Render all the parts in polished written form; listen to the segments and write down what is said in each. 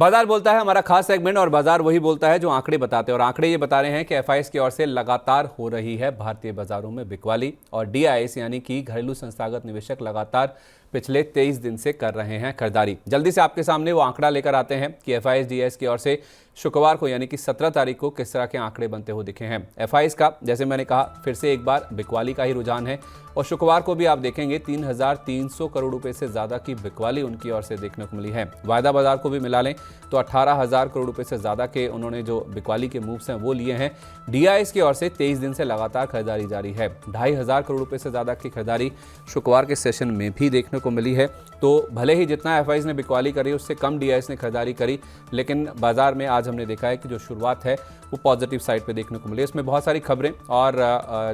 बाजार बोलता है हमारा खास सेगमेंट, और बाजार वही बोलता है जो आंकड़े बताते हैं। और आंकड़े ये बता रहे हैं कि एफआईआई की ओर से लगातार हो रही है भारतीय बाजारों में बिकवाली, और डीआईएस यानी कि घरेलू संस्थागत निवेशक लगातार पिछले 23 दिन से कर रहे हैं खरीदारी। जल्दी से आपके सामने वो आंकड़ा लेकर आते हैं कि एफआईआई डीआईएस की ओर से शुक्रवार को यानी कि 17 तारीख को किस तरह के आंकड़े बनते हुए दिखे हैं। एफआईआई का जैसे मैंने कहा फिर से एक बार बिकवाली का ही रुझान है, और शुक्रवार को भी आप देखेंगे 3,300 करोड़ रुपए से ज्यादा की बिकवाली उनकी ओर से देखने को मिली है। वायदा बाजार को भी मिला लें तो 18,000 करोड़ रुपए से ज्यादा के उन्होंने जो बिकवाली के मूव्स हैं वो लिए हैं। डीआईएस की ओर से 23 दिन से लगातार खरीदारी जारी है। 2,500 करोड़ रुपए से ज्यादा की खरीदारी शुक्रवार के सेशन में भी देखने को मिली है। तो भले ही जितना एफआईआई ने बिकवाली करी उससे कम डीआईएस ने खरीदारी करी, लेकिन बाजार में आज हमने देखा है कि जो शुरुआत है वो पॉजिटिव साइड पे देखने को मिली। इसमें बहुत सारी खबरें और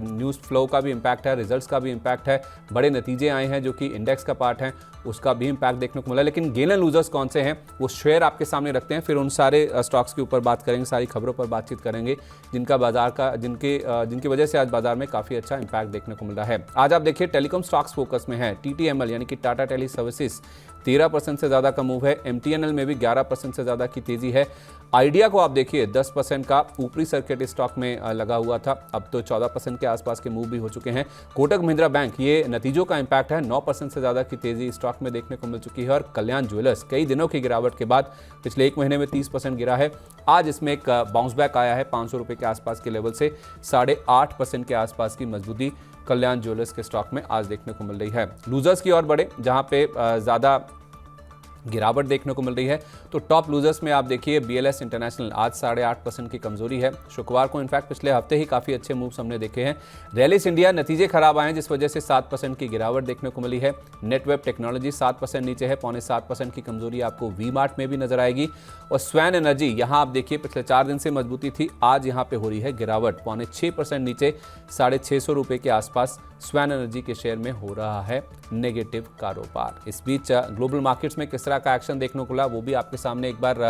न्यूज़ फ्लो का भी इम्पैक्ट है, रिजल्ट्स का भी इम्पैक्ट है, बड़े नतीजे आए हैं जो कि इंडेक्स का पार्ट है उसका भी इम्पैक्ट देखने को मिला। लेकिन गेन एंड लूजर्स कौन से हैं वो शेयर आपके सामने रखते हैं, फिर उन सारे स्टॉक्स के ऊपर बात करेंगे, सारी खबरों पर बातचीत करेंगे जिनका बाजार का जिनकी वजह से आज बाजार में काफ़ी अच्छा इम्पैक्ट देखने को मिल रहा है। आज आप देखिए टेलीकॉम स्टॉक्स फोकस में है। टीटीएमएल यानी कि टाटा टेली सर्विसेज 13% से ज़्यादा का मूव है। एमटीएनएल में भी 11% से ज़्यादा की तेज़ी है। आइडिया को आप देखिए 10% का ऊपरी सर्किट स्टॉक में लगा हुआ था, अब तो 14% के आसपास के मूव भी हो चुके हैं। कोटक महिंद्रा बैंक, ये नतीजों का इम्पैक्ट है, 9% से ज़्यादा की तेज़ी स्टॉक में देखने को मिल चुकी है। और कल्याण ज्वेलर्स कई दिनों की गिरावट के बाद पिछले एक महीने में 30% गिरा है, आज इसमें एक बाउंस बैक आया है 500 रुपये के आसपास के लेवल से 8.5% के आसपास की मजबूती कल्याण ज्वेलर्स के स्टॉक में आज देखने को मिल रही है। लूजर्स की ओर बढ़े जहां पे ज़्यादा गिरावट देखने को मिल रही है, तो टॉप लूजर्स में आप देखिए बीएलएस इंटरनेशनल आज 8.5% की कमजोरी है। शुक्रवार को इनफैक्ट पिछले हफ्ते ही काफ़ी अच्छे मूव्स हमने देखे हैं। रैलिस इंडिया नतीजे खराब आए हैं जिस वजह से 7% की गिरावट देखने को मिली है। नेटवेब टेक्नोलॉजी 7% नीचे है, 6.25% की कमजोरी आपको वी मार्ट में भी नजर आएगी। और स्वैन एनर्जी यहाँ आप देखिए पिछले 4 दिन से मजबूती थी, आज यहाँ पे हो रही है गिरावट, 6.25% नीचे 650 रुपये के आसपास स्वैन एनर्जी के शेयर में हो रहा है नेगेटिव कारोबार। इस बीच ग्लोबल मार्केट्स में किस तरह का एक्शन देखने को मिला वो भी आपके सामने एक बार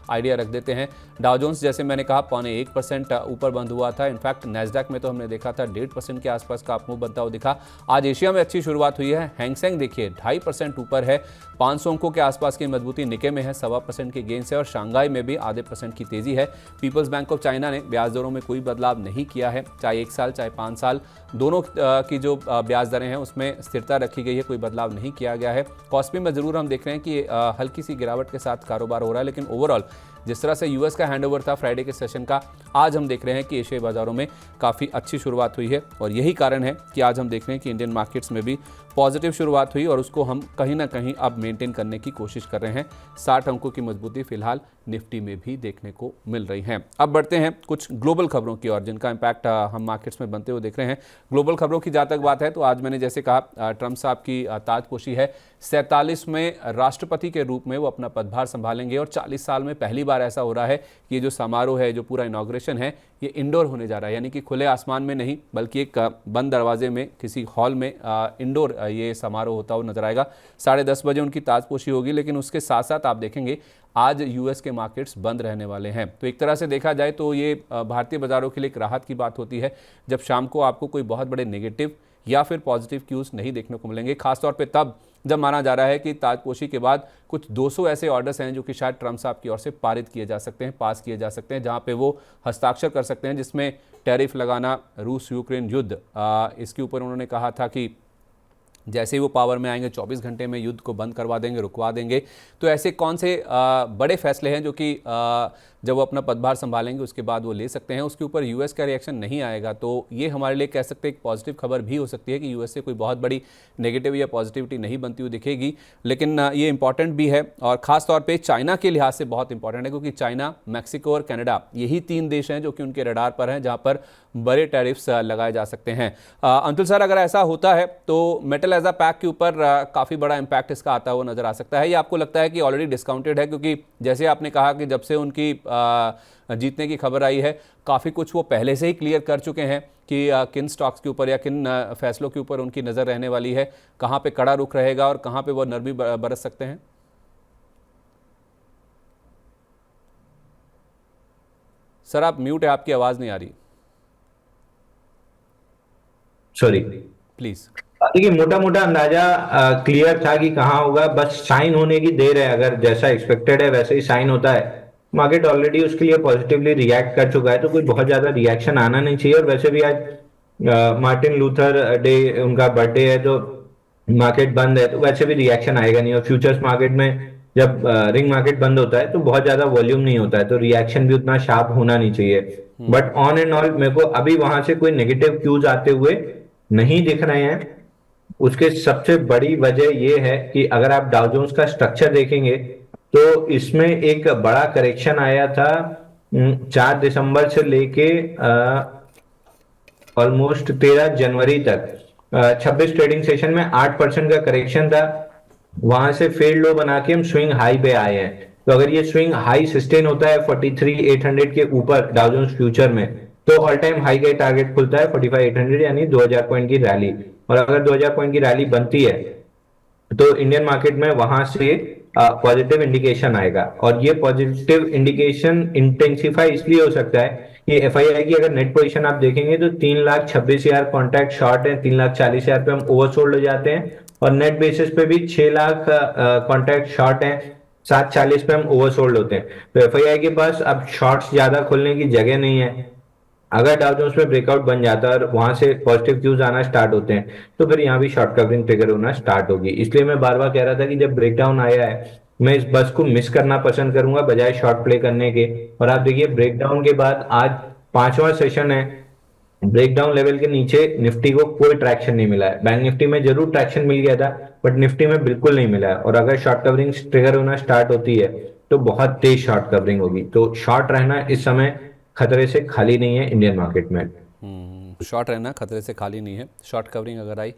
आइडिया रख देते हैं। डाउ जोन्स जैसे मैंने कहा 0.1% ऊपर बंद हुआ था। इनफैक्ट नैस्डैक में तो हमने देखा था 1.5% के आसपास का मूव बनता हुआ दिखा। आज एशिया में अच्छी शुरुआत हुई है। हैंगसेंग देखिए 2.5% ऊपर है, 500 अंकों के आसपास की मजबूती निके में है, 1.25% की गेन से, और शांघाई में भी 0.5% की तेजी है। पीपल्स बैंक ऑफ चाइना ने ब्याज दरों में कोई बदलाव नहीं किया है, चाहे 1 साल चाहे 5 साल दोनों की जो ब्याज दरें हैं उसमें स्थिरता रखी गई है, कोई बदलाव नहीं किया गया है। कॉस्पी में जरूर हम देख रहे हैं कि हल्की सी गिरावट के साथ कारोबार हो रहा है, लेकिन ओवरऑल जिस तरह से यूएस का हैंडओवर था फ्राइडे के सेशन का, आज हम देख रहे हैं कि एशियाई बाजारों में काफ़ी अच्छी शुरुआत हुई है। और यही कारण है कि आज हम देख रहे हैं कि इंडियन मार्केट्स में भी पॉजिटिव शुरुआत हुई और उसको हम कहीं ना कहीं अब मेंटेन करने की कोशिश कर रहे हैं। 60 अंकों की मजबूती फिलहाल निफ्टी में भी देखने को मिल रही है। अब बढ़ते हैं कुछ ग्लोबल खबरों की ओर जिनका इम्पैक्ट हम मार्केट्स में बनते हुए देख रहे हैं। ग्लोबल खबरों की जहाँ तक बात है तो आज मैंने जैसे कहा ट्रंप साहब की ताजपोशी है। 47वें राष्ट्रपति के रूप में वो अपना पदभार संभालेंगे, और 40 साल में पहली बार ऐसा हो रहा है कि ये जो समारोह है, जो पूरा इनॉग्रेशन है, ये इंडोर होने जा रहा है, यानी कि खुले आसमान में नहीं बल्कि एक बंद दरवाजे में किसी हॉल में इंडोर ये समारोह होता हुआ नजर आएगा। 10:30 बजे उनकी ताजपोशी होगी, लेकिन उसके साथ साथ आप देखेंगे आज यूएस के मार्केट्स बंद रहने वाले हैं। तो एक तरह से देखा जाए तो ये भारतीय बाजारों के लिए एक राहत की बात होती है जब शाम को आपको कोई बहुत बड़े नेगेटिव या फिर पॉजिटिव क्यूज नहीं देखने को मिलेंगे, खासतौर पे तब जब माना जा रहा है कि ताजपोशी के बाद कुछ 200 ऐसे ऑर्डर्स हैं जो कि शायद ट्रंप साहब की ओर से पारित किए जा सकते हैं, पास किए जा सकते हैं, जहां पे वो हस्ताक्षर कर सकते हैं, जिसमें टैरिफ लगाना, रूस यूक्रेन युद्ध, इसके ऊपर उन्होंने कहा था कि जैसे ही वो पावर में आएंगे 24 घंटे में युद्ध को बंद करवा देंगे, रुकवा देंगे। तो ऐसे कौन से बड़े फैसले हैं जो कि जब वो अपना पदभार संभालेंगे उसके बाद वो ले सकते हैं, उसके ऊपर यूएस का रिएक्शन नहीं आएगा, तो ये हमारे लिए कह सकते हैं एक पॉजिटिव खबर भी हो सकती है कि यूएस से कोई बहुत बड़ी नेगेटिव या पॉजिटिविटी नहीं बनती हुई दिखेगी। लेकिन ये इंपॉर्टेंट भी है, और ख़ास तौर पे चाइना के लिहाज से बहुत इंपॉर्टेंट है, क्योंकि चाइना, मैक्सिको और कनाडा यही 3 देश हैं जो कि उनके रडार पर हैं जहाँ पर बड़े टैरिफ्स लगाए जा सकते हैं। अंतुल सर, अगर ऐसा होता है तो मेटल एज अ पैक के ऊपर काफ़ी बड़ा इंपैक्ट इसका आता हुआ नजर आ सकता है, या आपको लगता है कि ऑलरेडी डिस्काउंटेड है? क्योंकि जैसे आपने कहा कि जब से उनकी जीतने की खबर आई है काफ़ी कुछ वो पहले से ही क्लियर कर चुके हैं कि किन स्टॉक्स के ऊपर या किन फैसलों के ऊपर उनकी नज़र रहने वाली है, कहाँ पे कड़ा रुख रहेगा और कहाँ पे वो नरमी बरस सकते हैं। सर आप म्यूट है, आपकी आवाज़ नहीं आ रही, सॉरी प्लीज़। देखिए मोटा मोटा अंदाजा क्लियर था कि कहाँ होगा, बस साइन होने की देर है। अगर जैसा एक्सपेक्टेड है वैसे ही साइन होता है, मार्केट ऑलरेडी उसके लिए पॉजिटिवली रिएक्ट कर चुका है, तो कोई बहुत ज्यादा रिएक्शन आना नहीं चाहिए। और वैसे भी आज मार्टिन लूथर डे, उनका बर्थडे है, तो मार्केट बंद है तो वैसे भी रिएक्शन आएगा नहीं। और फ्यूचर्स मार्केट में जब रिंग मार्केट बंद होता है तो बहुत ज्यादा वॉल्यूम नहीं होता है, तो रिएक्शन भी उतना शार्प होना नहीं चाहिए। बट ऑन एंड ऑल मेरे को अभी वहां से कोई नेगेटिव क्यूज आते हुए नहीं दिख रहे हैं। उसके सबसे बड़ी वजह यह है कि अगर आप डाउ जोन्स का स्ट्रक्चर देखेंगे तो इसमें एक बड़ा करेक्शन आया था 4 दिसंबर से लेके ऑलमोस्ट 13 जनवरी तक। 26 ट्रेडिंग सेशन में 8% का करेक्शन था। वहां से फेल्ड लो बना के हम स्विंग हाई पे आए हैं। तो अगर ये स्विंग हाई सस्टेन होता है 43,800 के ऊपर डाउ जोन्स फ्यूचर में, तो ऑल टाइम हाई का टारगेट खुलता है 45,800, यानी 2000 पॉइंट की रैली। और अगर 2000 पॉइंट की रैली बनती है तो इंडियन मार्केट में वहां से पॉजिटिव इंडिकेशन आएगा। और ये पॉजिटिव इंडिकेशन इंटेंसिफाई इसलिए हो सकता है कि एफआईआई की अगर नेट पोजीशन आप देखेंगे तो 3,26,000 कॉन्ट्रैक्ट शॉर्ट है, 3,40,000 पे हम ओवरसोल्ड हो जाते हैं। और नेट बेसिस पे भी 6 लाख कॉन्ट्रैक्ट शॉर्ट है, 740 पे हम ओवरसोल्ड होते हैं। तो एफआईआई के पास अब शॉर्ट्स ज्यादा खोलने की जगह नहीं है। अगर डाउ जोन्स में ब्रेकआउट बन जाता है और वहां से पॉजिटिव क्यूज आना स्टार्ट होते हैं तो फिर यहाँ भी शॉर्ट कवरिंग ट्रिगर होना स्टार्ट होगी। इसलिए मैं बार बार कह रहा था कि जब ब्रेकडाउन आया है मैं इस बस को मिस करना पसंद करूंगा बजाय शॉर्ट प्ले करने के। और आप देखिए ब्रेकडाउन के बाद आज 5वां सेशन है, ब्रेकडाउन लेवल के नीचे निफ्टी को कोई ट्रैक्शन नहीं मिला है। बैंक निफ्टी में जरूर ट्रैक्शन मिल गया था बट निफ्टी में बिल्कुल नहीं मिला है। और अगर शॉर्ट कवरिंग ट्रिगर होना स्टार्ट होती है तो बहुत तेज शॉर्ट कवरिंग होगी। तो शॉर्ट रहना इस समय खतरे से खाली नहीं है इंडियन मार्केट में। शॉर्ट रहना खतरे से खाली नहीं है। शॉर्ट कवरिंग अगर आई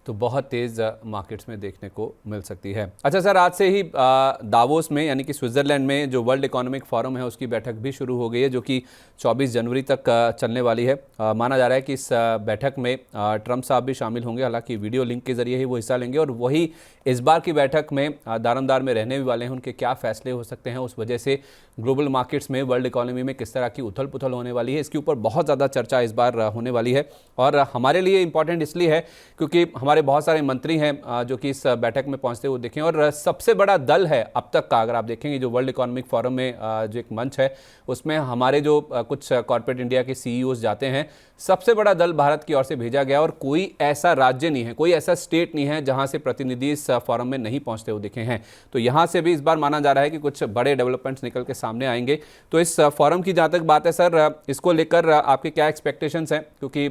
तो बहुत तेज़ मार्केट्स में देखने को मिल सकती है। अच्छा सर, आज से ही दावोस में यानी कि स्विट्ज़रलैंड में जो वर्ल्ड इकोनॉमिक फोरम है उसकी बैठक भी शुरू हो गई है, जो कि 24 जनवरी तक चलने वाली है। माना जा रहा है कि इस बैठक में ट्रंप साहब भी शामिल होंगे, हालांकि वीडियो लिंक के जरिए ही वो हिस्सा लेंगे। और वही इस बार की बैठक में दारोमदार में रहने भी वाले हैं, उनके क्या फैसले हो सकते हैं, उस वजह से ग्लोबल मार्केट्स में, वर्ल्ड इकोनॉमी में किस तरह की उथल पुथल होने वाली है, इसके ऊपर बहुत ज़्यादा चर्चा इस बार होने वाली है। और हमारे लिए इंपॉर्टेंट इसलिए है क्योंकि हमारे बहुत सारे मंत्री हैं जो कि इस बैठक में पहुंचते हुए देखें। और सबसे बड़ा दल है अब तक का, अगर आप देखेंगे जो वर्ल्ड इकोनॉमिक फोरम में जो एक मंच है उसमें हमारे जो कुछ कॉर्पोरेट इंडिया के सीईओज जाते हैं, सबसे बड़ा दल भारत की ओर से भेजा गया। और कोई ऐसा राज्य नहीं है, कोई ऐसा स्टेट नहीं है जहां से प्रतिनिधि इस फोरम में नहीं पहुंचते हुए दिखे हैं। तो यहां से भी इस बार माना जा रहा है कि कुछ बड़े डेवलपमेंट्स निकल के सामने आएंगे। तो इस फोरम की जहां तक बात है सर, इसको लेकर आपके क्या एक्सपेक्टेशंस हैं? क्योंकि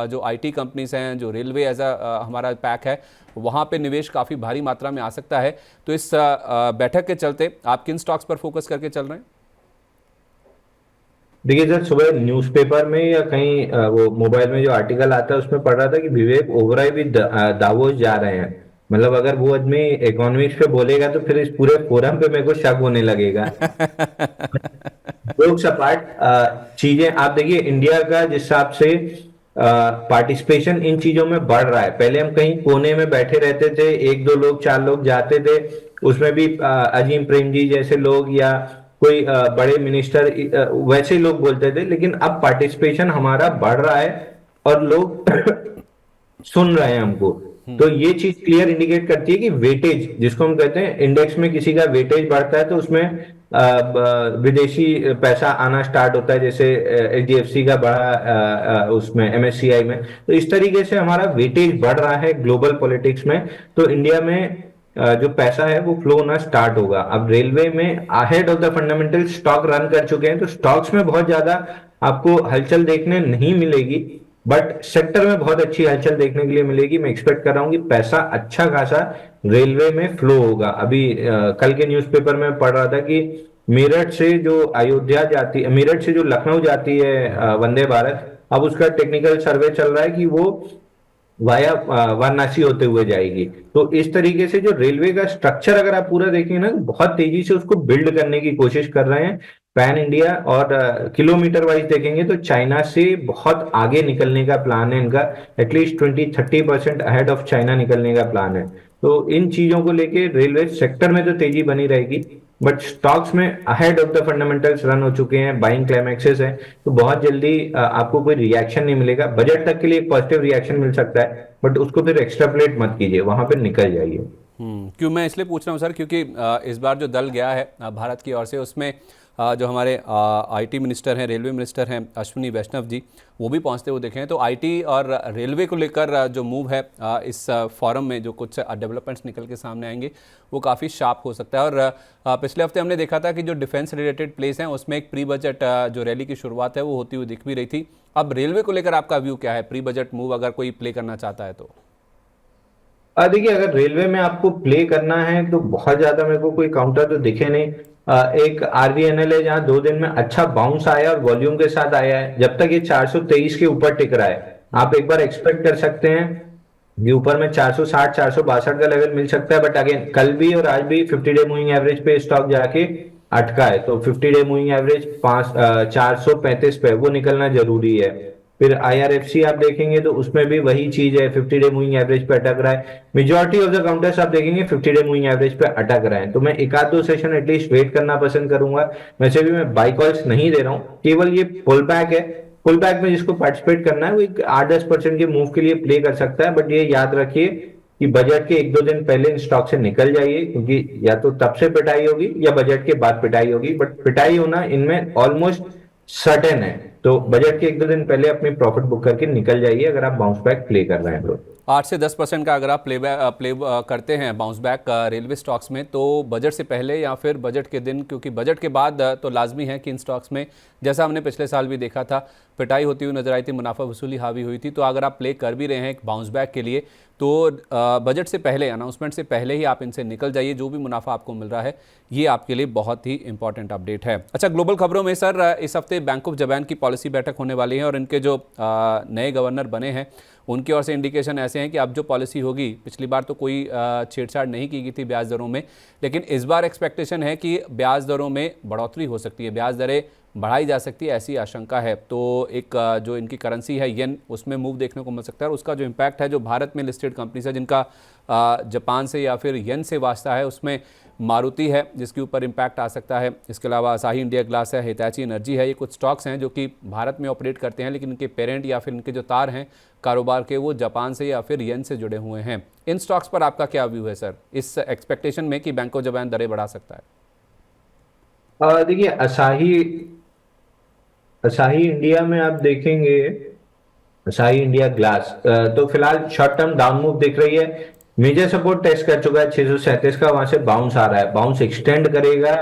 जो आईटी कंपनीज हैं, जो रेलवे एज हमारा पैक है, वहां पे निवेश काफ़ी भारी मात्रा में आ सकता है। तो इस बैठक के चलते आप किन स्टॉक्स पर फोकस करके चल रहे हैं? देखिए सर, सुबह न्यूज़पेपर में या कहीं वो मोबाइल में जो आर्टिकल आता है उसमें पढ़ रहा था कि विवेक ओबराय भी दावोस जा रहे हैं। मतलब अगर वो आदमी इकोनॉमिक्स पे बोलेगा तो फिर इस पूरे फोरम पे मेरे को शक होने लगेगा। जोक्स अपार्ट, चीजें आप देखिए इंडिया का जिस हिसाब से पार्टिसिपेशन इन चीजों में बढ़ रहा है। पहले हम कहीं कोने में बैठे रहते थे, 1 2 लोग 4 लोग जाते थे, उसमें भी अजीम प्रेम जी जैसे लोग या कोई बड़े मिनिस्टर वैसे लोग बोलते थे। लेकिन अब पार्टिसिपेशन हमारा बढ़ रहा है और लोग सुन रहे हैं हमको। तो ये चीज क्लियर इंडिकेट करती है कि वेटेज जिसको हम कहते हैं, इंडेक्स में किसी का वेटेज बढ़ता है तो उसमें विदेशी पैसा आना स्टार्ट होता है। जैसे एचडीएफसी का बढ़ा उसमें एमएससीआई में। तो इस तरीके से हमारा वेटेज बढ़ रहा है ग्लोबल पॉलिटिक्स में। तो इंडिया में जो पैसा है वो फ्लो होना स्टार्ट होगा। अब रेलवे में ahead of the fundamental stock run कर चुके हैं, तो स्टॉक्स में बहुत ज्यादा आपको हलचल देखने नहीं मिलेगी, बट सेक्टर में बहुत अच्छी हलचल देखने के लिए मिलेगी। मैं एक्सपेक्ट कर रहा हूँ कि पैसा अच्छा खासा रेलवे में फ्लो होगा। अभी कल के न्यूज़पेपर में पढ़ रहा था कि मेरठ से जो अयोध्या जाती है, मेरठ से जो लखनऊ जाती है वंदे भारत, अब उसका टेक्निकल सर्वे चल रहा है कि वो वाया वाराणसी होते हुए जाएगी। तो इस तरीके से जो रेलवे का स्ट्रक्चर अगर आप पूरा देखेंगे ना, बहुत तेजी से उसको बिल्ड करने की कोशिश कर रहे हैं पैन इंडिया। और किलोमीटर वाइज देखेंगे तो चाइना से बहुत आगे निकलने का प्लान है इनका। एटलीस्ट 20-30% अहेड ऑफ चाइना निकलने का प्लान है। तो इन चीजों को लेके रेलवे सेक्टर में तो तेजी बनी रहेगी, बट स्टॉक्स में ahead of the fundamentals run हो चुके हैं, बाइंग क्लाइमेक्सेस हैं, तो बहुत जल्दी आपको कोई रिएक्शन नहीं मिलेगा। बजट तक के लिए एक पॉजिटिव रिएक्शन मिल सकता है, बट उसको फिर एक्स्ट्रापोलेट मत कीजिए, वहां पे निकल जाइए। क्यों मैं इसलिए पूछ रहा हूँ सर, क्योंकि इस बार जो दल गया है भारत की ओर से, उसमें जो हमारे आईटी मिनिस्टर हैं, रेलवे मिनिस्टर हैं अश्विनी वैष्णव जी, वो भी पहुंचते हुए देखे हैं। तो आईटी और रेलवे को लेकर जो मूव है इस फोरम में, जो कुछ डेवलपमेंट्स निकल के सामने आएंगे वो काफ़ी शार्प हो सकता है। और पिछले हफ्ते हमने देखा था कि जो डिफेंस रिलेटेड प्लेस हैं उसमें एक प्री बजट जो रैली की शुरुआत है वो होती हुई दिख भी रही थी। अब रेलवे को लेकर आपका व्यू क्या है, प्री बजट मूव अगर कोई प्ले करना चाहता है तो? देखिए, अगर रेलवे में आपको प्ले करना है तो बहुत ज्यादा मेरे को कोई काउंटर तो दिखे नहीं। एक आरवीएनएल है जहां 2 दिन में अच्छा बाउंस आया और वॉल्यूम के साथ आया है। जब तक ये 423 के ऊपर टिक रहा है, आप एक बार एक्सपेक्ट कर सकते हैं ये ऊपर में 460 462 का लेवल मिल सकता है। बट अगेन कल भी और आज भी 50 डे मूविंग एवरेज पे स्टॉक जाके अटका है, तो 50 डे मूविंग एवरेज 435 पे वो निकलना जरूरी है। फिर आईआरएफसी आप देखेंगे तो उसमें भी वही चीज है, 50 डे मूविंग एवरेज पे अटक रहा है। मेजॉरिटी ऑफ द काउंटर्स आप देखेंगे 50 डे मूविंग एवरेज पे अटक रहे हैं, तो मैं एक आध दो सेशन एटलीस्ट वेट करना पसंद करूंगा। वैसे भी मैं बाई कॉल्स नहीं दे रहा हूँ, केवल ये पुल बैक है। पुल बैक में जिसको पार्टिसिपेट करना है वो एक 8-10% के मूव के लिए प्ले कर सकता है, बट ये याद रखिए कि बजट के 1-2 दिन पहले इन स्टॉक से निकल जाइए, क्योंकि या तो तब से पिटाई होगी या बजट के बाद पिटाई होगी। बट पिटाई होना इनमें ऑलमोस्ट सर्टेन है, तो बजट के 1-2 दिन पहले अपनी प्रॉफिट बुक करके निकल जाइए अगर आप बाउंस बैक प्ले कर रहे हैं तो। 8 से 10% का अगर आप प्ले करते हैं बाउंस बैक रेलवे स्टॉक्स में, तो बजट से पहले या फिर बजट के दिन, क्योंकि बजट के बाद तो लाजमी है कि इन स्टॉक्स में, जैसा हमने पिछले साल भी देखा था, पिटाई होती हुई नजर आई थी, मुनाफा वसूली हावी हुई थी। तो अगर आप प्ले कर भी रहे हैं एक बाउंस बैक के लिए, तो बजट से पहले, अनाउंसमेंट से पहले ही आप इनसे निकल जाइए। जो भी मुनाफा आपको मिल रहा है ये आपके लिए बहुत ही इंपॉर्टेंट अपडेट है। अच्छा, ग्लोबल खबरों में सर, इस हफ्ते बैंक ऑफ जापान की पॉलिसी बैठक होने वाली है और इनके जो नए गवर्नर बने हैं उनकी ओर से इंडिकेशन ऐसे हैं कि अब जो पॉलिसी होगी, पिछली बार तो कोई छेड़छाड़ नहीं की गई थी ब्याज दरों में, लेकिन इस बार एक्सपेक्टेशन है कि ब्याज दरों में बढ़ोतरी हो सकती है, ब्याज दरें बढ़ाई जा सकती है, ऐसी आशंका है। तो एक जो इनकी करेंसी है येन, उसमें मूव देखने को मिल सकता है और उसका जो इम्पैक्ट है, जो भारत में लिस्टेड कंपनीज है जिनका जापान से या फिर येन से वास्ता है, उसमें मारुति है जिसके ऊपर इम्पैक्ट आ सकता है। इसके अलावा असाही इंडिया ग्लास है, हिताची एनर्जी है। ये कुछ स्टॉक्स हैं जो कि भारत में ऑपरेट करते हैं, लेकिन इनके पेरेंट या फिर इनके जो तार हैं कारोबार के, वो जापान से या फिर येन से जुड़े हुए हैं। इन स्टॉक्स पर आपका क्या व्यू है सर, इस एक्सपेक्टेशन में कि बैंक ऑफ जापान दरें बढ़ा सकता है? देखिए, असाही असाही इंडिया में आप देखेंगे, असाही इंडिया ग्लास तो फिलहाल शॉर्ट टर्म डाउन मूव दिख रही है। मेजर सपोर्ट टेस्ट कर चुका है 637 का, वहां से बाउंस आ रहा है, बाउंस एक्सटेंड करेगा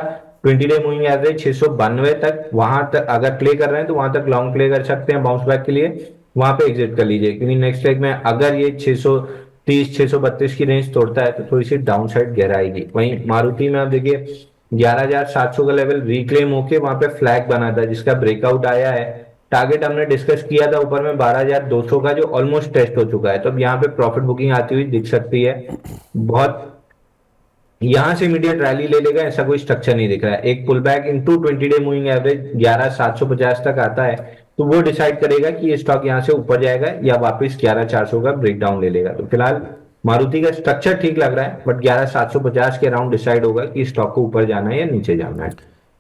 20 डे मूविंग एवरेज 692 तक। वहां तक अगर प्ले कर रहे हैं तो वहां तक लॉन्ग प्ले कर सकते हैं बाउंस बैक के लिए, वहां पे एग्जिट कर लीजिए, क्योंकि नेक्स्ट लेग में अगर ये 630 632 की रेंज तोड़ता है तो थोड़ी सी डाउन साइड गहराएगी। वहीं मारुति में आप देखिए 11,700 का लेवल रिक्लेम होके वहां पे फ्लैग बना था, जिसका ब्रेकआउट आया है। टारगेट हमने डिस्कस किया था ऊपर में 12,200 का, जो ऑलमोस्ट टेस्ट हो चुका है, तो अब यहाँ पे प्रॉफिट बुकिंग आती हुई दिख सकती है। बहुत यहां से इमीडिएट रैली ले लेगा ऐसा कोई स्ट्रक्चर नहीं दिख रहा है। एक pull back into 20 day moving average 11,750 तक आता है, तो वो डिसाइड करेगा कि ये स्टॉक यहां से ऊपर जाएगा या वापस 11,400 का ब्रेकडाउन ले लेगा। तो फिलहाल मारुति का स्ट्रक्चर ठीक लग रहा है, बट 11,750 के अराउंड डिसाइड होगा कि स्टॉक को ऊपर जाना है या नीचे जाना है।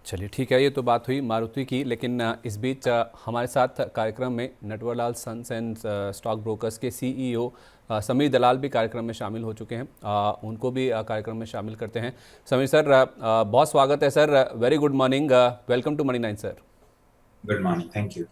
चलिए ठीक है, ये तो बात हुई मारुति की, लेकिन इस बीच हमारे साथ कार्यक्रम में Natwarlal sons and stock brokers के सीईओ समीर दलाल भी कार्यक्रम में शामिल हो चुके हैं। उनको भी कार्यक्रम में शामिल करते हैं। समीर सर, बहुत स्वागत है sir, very good morning, welcome to money 9 sir. Good morning, thank you.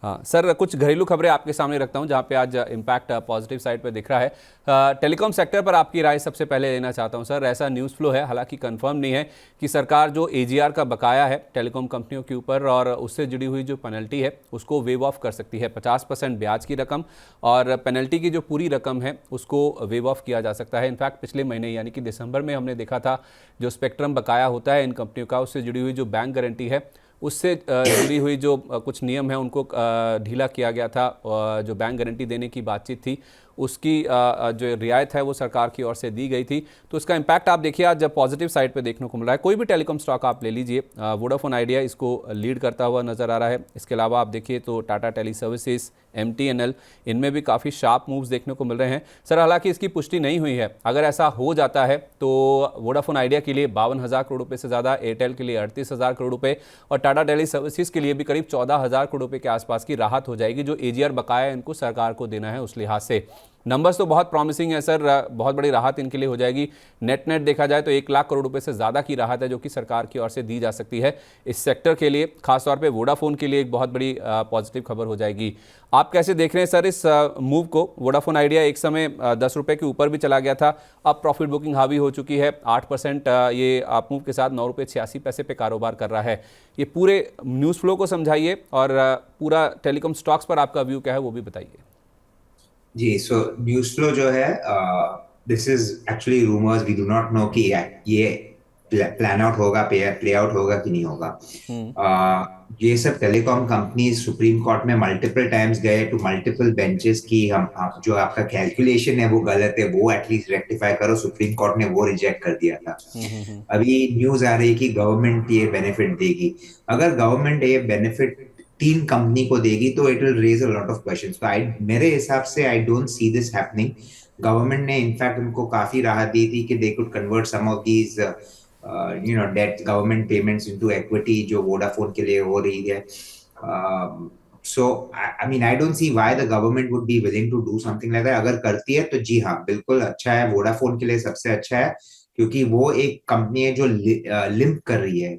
हाँ सर, कुछ घरेलू खबरें आपके सामने रखता हूं जहां पे आज इम्पैक्ट पॉजिटिव साइड पे दिख रहा है। टेलीकॉम सेक्टर पर आपकी राय सबसे पहले लेना चाहता हूं सर। ऐसा न्यूज़ फ्लो है, हालांकि कंफर्म नहीं है, कि सरकार जो एजीआर का बकाया है टेलीकॉम कंपनियों के ऊपर और उससे जुड़ी हुई जो पेनल्टी है उसको वेव ऑफ कर सकती है। 50% ब्याज की रकम और पेनल्टी की जो पूरी रकम है उसको वेव ऑफ किया जा सकता है। इनफैक्ट पिछले महीने यानी कि दिसंबर में हमने देखा था जो स्पेक्ट्रम बकाया होता है इन कंपनियों का, उससे जुड़ी हुई जो बैंक गारंटी है, उससे जुड़ी हुई जो कुछ नियम है उनको ढीला किया गया था। जो बैंक गारंटी देने की बातचीत थी उसकी जो रियायत है वो सरकार की ओर से दी गई थी। तो इसका इम्पैक्ट आप देखिए आज पॉजिटिव साइड पे देखने को मिल रहा है। कोई भी टेलीकॉम स्टॉक आप ले लीजिए, वोडाफोन आइडिया इसको लीड करता हुआ नज़र आ रहा है। इसके अलावा आप देखिए तो टाटा टेली सर्विसेज, MTNL, इनमें भी काफ़ी शार्प मूव्स देखने को मिल रहे हैं। सर हालांकि इसकी पुष्टि नहीं हुई है, अगर ऐसा हो जाता है तो वोडाफोन आइडिया के लिए 52,000 करोड़ रुपये से ज़्यादा, एयरटेल के लिए 38,000 करोड़ रुपये और टाटा टेली सर्विसेज के लिए भी करीब 14,000 करोड़ रुपये के आसपास की राहत हो जाएगी, जो AGR बकाया इनको सरकार को देना है उस लिहाज से। नंबर्स तो बहुत प्रॉमिसिंग है सर, बहुत बड़ी राहत इनके लिए हो जाएगी। नेट देखा जाए तो 1 लाख करोड़ रुपए से ज़्यादा की राहत है जो कि सरकार की ओर से दी जा सकती है इस सेक्टर के लिए, खासतौर पे वोडाफोन के लिए एक बहुत बड़ी पॉजिटिव खबर हो जाएगी। आप कैसे देख रहे हैं सर इस मूव को? वोडाफोन आइडिया एक समय 10 रुपये के ऊपर भी चला गया था, अब प्रॉफिट बुकिंग हावी हो चुकी है, 8% ये आप मूव के साथ 9 रुपये 86 पैसे पे कारोबार कर रहा है। ये पूरे न्यूज़ फ्लो को समझाइए और पूरा टेलीकॉम स्टॉक्स पर आपका व्यू क्या है वो भी बताइए। जी, सो न्यूज़ फ्लो जो है, this is actually rumours, we do not know कि ये प्लान आउट होगा, प्ले आउट होगा कि नहीं होगा। ये सब टेलीकॉम कंपनीज सुप्रीम कोर्ट में मल्टीपल टाइम्स गए टू मल्टीपल बेंचेस की हम जो आपका कैलकुलेशन है वो गलत है, वो एटलीस्ट रेक्टिफाई करो। सुप्रीम कोर्ट ने वो रिजेक्ट कर दिया था। अभी न्यूज आ रही है कि गवर्नमेंट ये बेनिफिट देगी। अगर गवर्नमेंट ये बेनिफिट 3 कंपनी को देगी तो it will raise a lot of questions. तो मेरे हिसाब से I don't see this happening. Government ने इनफैक्ट उनको काफी राहत दी थी कि they could convert some of these debt government payments into equity जो वोडाफोन के लिए हो रही है। So I mean I don't see why the government would be willing to do something like that। अगर करती है तो जी हाँ बिल्कुल अच्छा है, वोडाफोन के लिए सबसे अच्छा है, क्योंकि वो एक कंपनी है जो लिम्प कर रही है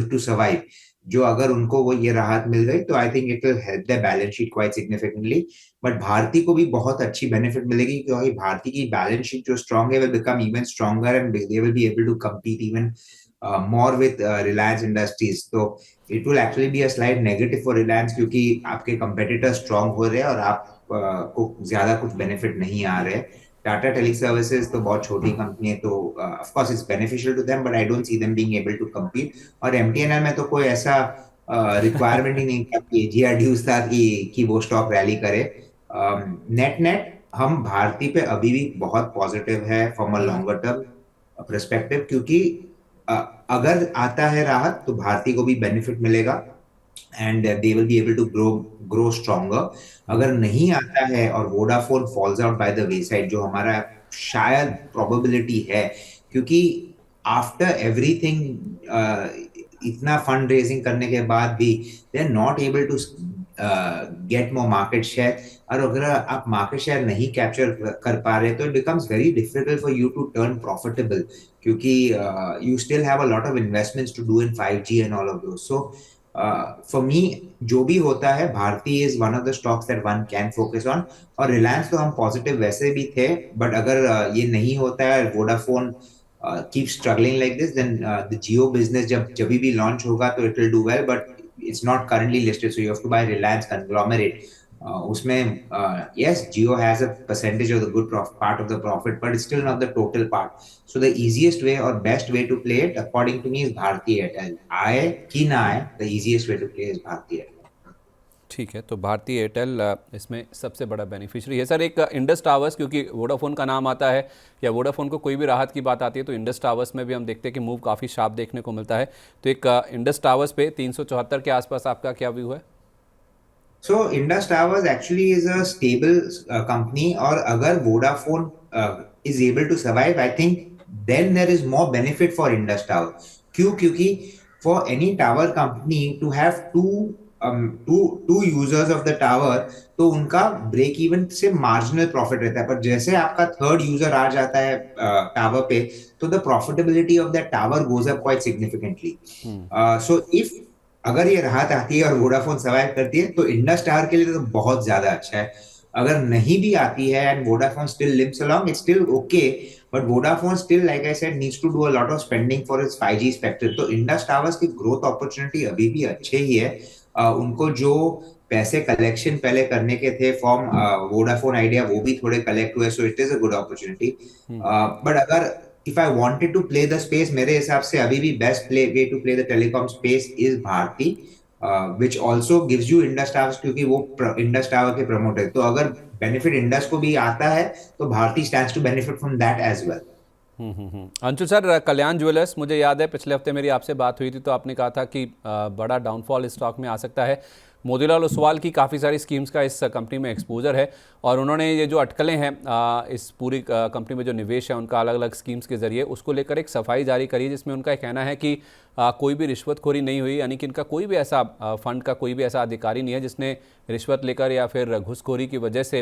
टू सर्वाइव। जो अगर उनको वो ये राहत मिल गई तो I think it will help the balance sheet quite significantly. But Bharti को भी बहुत अच्छी बेनिफिट मिलेगी, क्योंकि भारती की बैलेंस शीट जो स्ट्रांग है will become even stronger and they will be able to compete even more with Reliance Industries। तो it will actually be a slight negative for Reliance, क्योंकि आपके कंपेटिटर स्ट्रांग हो रहे हैं और आप को ज्यादा कुछ बेनिफिट नहीं आ रहे। टाटा टेली सर्विसेज तो बहुत छोटी कंपनी है, तो of course it's beneficial to them, but I don't see them being able to compete। और MTNL में तो कोई ऐसा रिक्वायरमेंट ही नहीं कि AGR ड्यूज था कि वो स्टॉक रैली करे। नेट हम भारती पे अभी भी बहुत पॉजिटिव है from a longer term perspective, क्योंकि अगर आता है राहत तो भारती को भी बेनिफिट मिलेगा and they will be able to grow stronger. अगर नहीं आता है और Vodafone falls out by the way side, जो हमारा शायद प्रोबेबिलिटी है, क्योंकि आफ्टर एवरीथिंग इतना फंड रेजिंग करने के बाद भी they are not able to get more market share. और अगर आप मार्केट शेयर नहीं कैप्चर कर पा रहे तो it becomes very difficult for you to turn profitable, क्योंकि you still have a lot of investments to do in 5G and all of those। So for me जो भी होता है, Bharti is one of the stocks that one can focus on। और रिलायंस तो हम positive वैसे भी थे, बट अगर ये नहीं होता है, Vodafone keep struggling like this, then the Jio business जब भी लॉन्च होगा तो it will do well, but it's not currently listed, so you have to buy Reliance conglomerate। उसमें yes, Jio has a percentage of the good part of the profit, but it's still not the total part। So the easiest way or best way to play it according to me is Bharti Airtel। आए कि ना आए, the easiest way to play is Bharti Airtel। ठीक है, तो Bharti Airtel इसमें सबसे बड़ा बेनिफिशियरी है। सर एक इंडस टावर्स, क्योंकि वोडाफोन का नाम आता है या वोडाफोन को कोई भी राहत की बात आती है तो इंडस टावर्स में भी हम देखते हैं कि मूव काफ़ी शार्प देखने को मिलता है। तो एक इंडस टावर्स पे 374 के आसपास आपका क्या व्यू है? So Indus Towers actually is a stable company, और अगर Vodafone is able to survive, I think then there is more benefit for Indus Tower। क्यों? क्योंकि for any tower company to have two users of the tower, तो उनका break even से marginal profit रहता है। पर जैसे आपका थर्ड यूजर आ जाता है टावर पे, तो the profitability of that tower goes up quite significantly. So if अगर ये राहत आती है और वोडाफोन सर्वाइव करती है तो इंडस टावर के लिए तो बहुत ज्यादा अच्छा है। अगर नहीं भी आती है and Vodafone still limps along, it's still okay, but Vodafone still like I said needs to do a lot of spending for its 5G spectrum. तो इंडस टावर्स की ग्रोथ अपॉर्चुनिटी अभी भी अच्छे ही है। उनको जो पैसे कलेक्शन पहले करने के थे फ्रॉम वोडाफोन आइडिया, वो भी थोड़े कलेक्ट हुए, so it is a good opportunity. But अगर if I wanted to play the space, मेरे हिसाब से अभी भी best way to play the telecom space is Bharti. Which also gives you Indus towers, क्योंकि वो इंडस टावर के प्रमोटर है। तो अगर बेनिफिट इंडस को भी आता है तो Bharti stands to benefit from that as well. Anshu sir, Kalyan jewellers, मुझे याद है पिछले हफ्ते मेरी आपसे बात हुई थी तो आपने कहा था कि बड़ा डाउनफॉल इस स्टॉक में आ सकता है। मोतीलाल ओसवाल की काफ़ी सारी स्कीम्स का इस कंपनी में एक्सपोजर है और उन्होंने ये जो अटकलें हैं इस पूरी कंपनी में जो निवेश है उनका अलग अलग स्कीम्स के जरिए, उसको लेकर एक सफाई जारी करी जिसमें उनका कहना है कि कोई भी रिश्वतखोरी नहीं हुई, यानी कि इनका कोई भी ऐसा फंड का कोई भी ऐसा अधिकारी नहीं है जिसने रिश्वत लेकर या फिर घुसखोरी की वजह से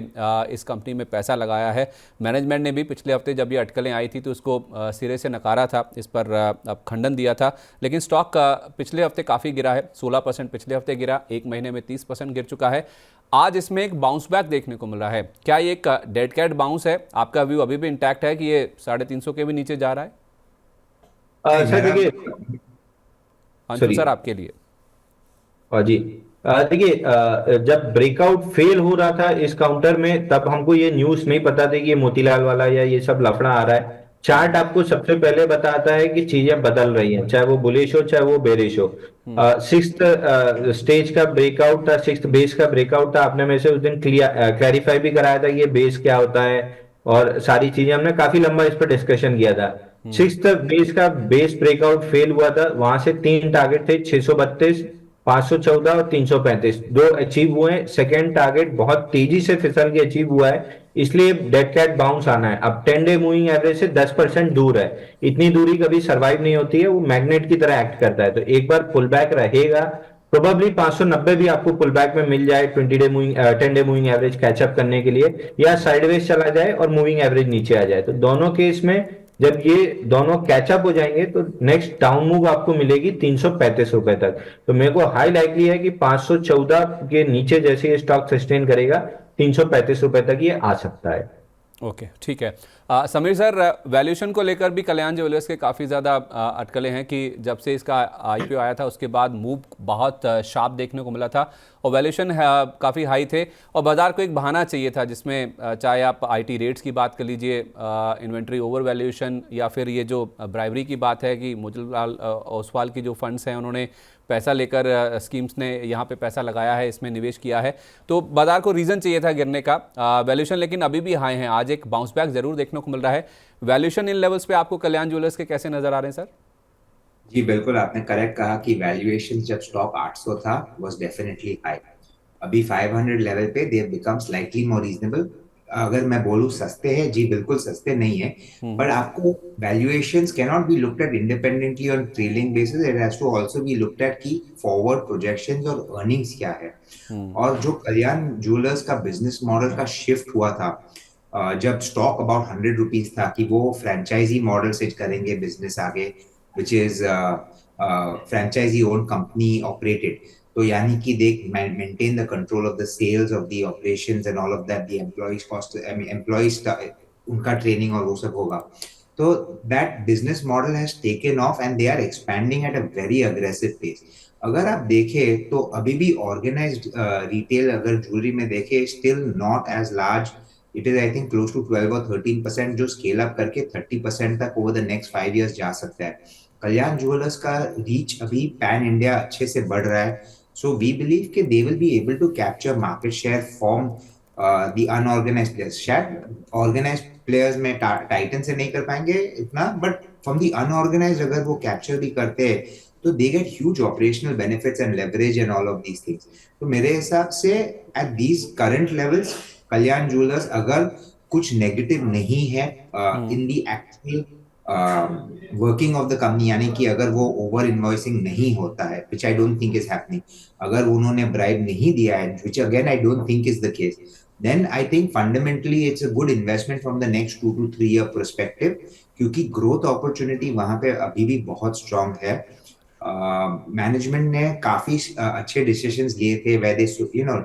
इस कंपनी में पैसा लगाया है। मैनेजमेंट ने भी पिछले हफ्ते जब ये अटकलें आई थी तो उसको सिरे से नकारा था, इस पर अब खंडन दिया था, लेकिन स्टॉक पिछले हफ्ते काफ़ी गिरा है, 16% पिछले हफ्ते गिरा, एक महीने में 30% गिर चुका है। आज इसमें एक बाउंस बैक देखने को मिल रहा है, क्या ये एक डेड कैट बाउंस है? आपका व्यू अभी भी इंटैक्ट है कि ये 350 के भी नीचे जा रहा है? सर देखिए, अंशु सॉरी सर आपके लिए। और जी, देखिए, जब ब्रेकआउट फेल हो रहा था इस काउंटर में तब हमको ये न्यूज़ नहीं पता थी कि ये मोतीलाल वाला या ये सब लफड़ा आ रहा है। चार्ट आपको सबसे पहले बताता है कि चीजें बदल रही हैं, चाहे वो बुलिश हो चाहे वो बेरिश हो। सिक्स्थ स्टेज का ब्रेकआउट था, सिक्स्थ बेस का ब्रेकआउट था, आपने में से उस दिन क्लैरिफाई भी कराया था कि ये बेस क्या होता है और सारी चीजें हमने काफी लंबा इस पर डिस्कशन किया था। सिक्स्थ बेस का बेस ब्रेकआउट फेल हुआ था, वहां से तीन टारगेट थे, 632, 514 और 335, दो अचीव हुए हैं। सेकेंड टारगेट बहुत तेजी से फिसल के अचीव हुआ है, इसलिए डेड कैट बाउंस आना है। अब 10 डे मूविंग एवरेज से 10% दूर है, इतनी दूरी कभी सरवाइव नहीं होती है, वो मैग्नेट की तरह एक्ट करता है। तो एक बार पुल बैक रहेगा, प्रोबेबली 590 भी आपको पुल बैक में मिल जाए 10 डे मूविंग एवरेज कैचअप करने के लिए, या साइडवेज चला जाए और मूविंग एवरेज नीचे आ जाए। तो दोनों केस में जब ये दोनों कैचअप हो जाएंगे तो नेक्स्ट डाउन मूव आपको मिलेगी 335 रुपए तक। तो मेरे को हाई लाइकली है कि 514 के नीचे जैसे ये स्टॉक सस्टेन करेगा 335 रुपए तक ये आ सकता है। ओके, ठीक है। समीर सर, वैल्यूएशन को लेकर भी कल्याण ज्वेलर्स के काफ़ी ज़्यादा अटकलें हैं कि जब से इसका आईपीओ आया था उसके बाद मूव बहुत शार्प देखने को मिला था और वैल्यूएशन काफ़ी हाई थे और बाज़ार को एक बहाना चाहिए था जिसमें चाहे आप आईटी रेट्स की बात कर लीजिए, इन्वेंट्री ओवर वैल्यूएशन, या फिर ये जो ब्राइवरी की बात है कि मोतीलाल ओसवाल की जो फंड्स हैं उन्होंने पैसा लेकर स्कीम्स ने यहाँ पे पैसा लगाया है, इसमें निवेश किया है, तो बाजार को रीज़न चाहिए था गिरने का। वैल्यूएशन लेकिन अभी भी हाई हैं, आज एक बाउंस बैक जरूर देखने को मिल रहा है। वैल्यूएशन इन लेवल्स पे आपको कल्याण ज्वेलर्स के कैसे नजर आ रहे हैं सर? जी बिल्कुल, आपने करेक्ट कहा कि वैल्यूएशन जब स्टॉक 800 था वाज डेफिनेटली हाई। अभी 500 लेवल पे they become slightly more reasonable. अगर मैं बोलूं सस्ते हैं, जी बिल्कुल सस्ते नहीं है, बट आपको valuations can not be looked at independently on trailing basis, it has to also be looked at की फॉरवर्ड प्रोजेक्शंस और अर्निंग्स क्या है। और जो कल्याण ज्वेलर्स का बिजनेस मॉडल का शिफ्ट हुआ था, जब स्टॉक अबाउट 100 रुपीज था, कि वो फ्रेंचाइजी मॉडल से करेंगे बिजनेस आगे, which is franchisee owned company operated, तो यानी कि they maintain the control of the sales of the operations and all of that, the employees cost, I mean employees उनका ट्रेनिंग और वो सब होगा। तो that business model has taken off and they are expanding at a very aggressive pace। अगर आप देखें तो अभी भी ऑर्गेनाइज्ड रिटेल अगर ज्वेलरी में देखें, still not as large, it is I think close to 12 और 13%, जो स्केल अप करके 30% तक ओवर द नेक्स्ट 5 years जा सकता है। कल्याण ज्वेलर्स का रीच अभी पैन इंडिया अच्छे से बढ़ रहा है, सो वी बिलीव कि they will be able to capture market share from the unorganized players. शायद ऑर्गेनाइज्ड प्लेयर्स में टाइटन से नहीं कर पाएंगे इतना, बट फ्रॉम द अनऑर्गेनाइज्ड अगर वो कैप्चर भी करते हैं तो they get huge operational benefits and leverage and all of these things. तो मेरे हिसाब से at these current levels Kalyan jewellers अगर कुछ नेगेटिव नहीं है in the actual working of the company, यानी कि अगर वो ओवर इनवॉइसिंग नहीं होता है, which I don't think is happening, अगर उन्होंने ब्राइब नहीं दिया है, which again I don't think is the case, then I think fundamentally it's a good investment from the next 2 to 3 year perspective, क्योंकि growth opportunity वहां पे अभी भी बहुत strong है। मैनेजमेंट ने काफी अच्छे डिसीजंस लिए थे, where they you know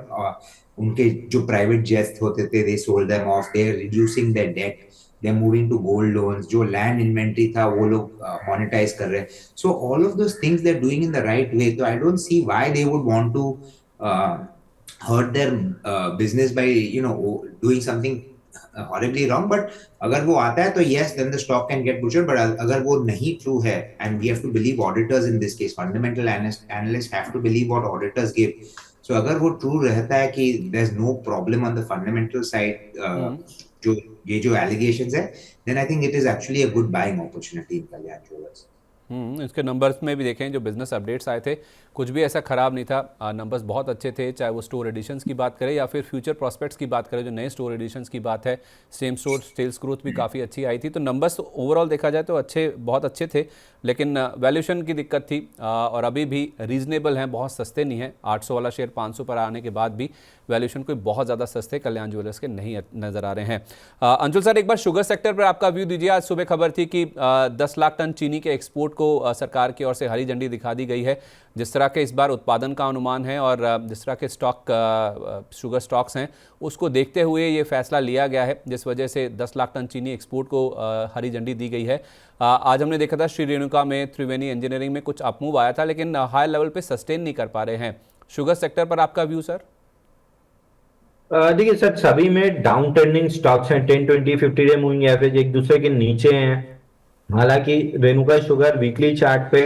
उनके जो प्राइवेट जेट्स होते थे they sold them off, they are reducing their debt, they are moving to gold loans, जो लैंड इन्वेंटरी था वो लोग मोनेटाइज कर रहे हैं। So all of those things they are doing in the right way, so I don't see why they would want to hurt their business by doing something horribly wrong, but अगर वो आता है तो yes, then the stock can get butchered. But अगर वो नहीं true है, and we have to believe auditors in this case, fundamental analyst have to believe what auditors give. So अगर वो ट्रू रहता है कि there is no problem on the fundamental side, जो ये जो एलिगेशंस है, then I think it is actually a good buying opportunity in Kalyan jewellers. इसके नंबर्स में भी देखें, जो बिजनेस अपडेट्स आए थे कुछ भी ऐसा ख़राब नहीं था, नंबर्स बहुत अच्छे थे, चाहे वो स्टोर एडिशंस की बात करें या फिर फ्यूचर प्रॉस्पेक्ट्स की बात करें, जो नए स्टोर एडिशंस की बात है, सेम स्टोर सेल्स ग्रोथ भी काफ़ी अच्छी आई थी। तो नंबर्स ओवरऑल देखा जाए तो बहुत अच्छे थे, लेकिन वैल्यूशन की दिक्कत थी, और अभी भी रीजनेबल हैं, बहुत सस्ते नहीं हैं। 800 वाला शेयर 500 पर आने के बाद भी वैल्यूशन कोई बहुत ज़्यादा सस्ते कल्याण ज्वेलर्स के नहीं नज़र आ रहे हैं। अंशुल सर, एक बार शुगर सेक्टर पर आपका व्यू दीजिए। आज सुबह खबर थी कि 10 लाख टन चीनी के एक्सपोर्ट को सरकार की ओर से हरी झंडी दिखा दी गई है। जिस तरह के इस बार उत्पादन का अनुमान है और जिस तरह के शुगर स्टॉक्स हैं, उसको देखते हुए ये फैसला लिया गया है, जिस वजह से 10 लाख टन चीनी एक्सपोर्ट को हरी झंडी दी गई है। आज हमने देखा था श्री रेणुका में त्रिवेणी इंजीनियरिंग में कुछ अपमूव आया था, लेकिन हाई लेवल पे सस्टेन नहीं कर पा रहे हैं। शुगर सेक्टर पर आपका व्यू सर? देखिए सर, सभी में डाउन ट्रेंडिंग स्टॉक्स हैं। 10, 20, 50 डे मूविंग एवरेज एक दूसरे के नीचे हैं। हालांकि रेणुका शुगर वीकली चार्ट पे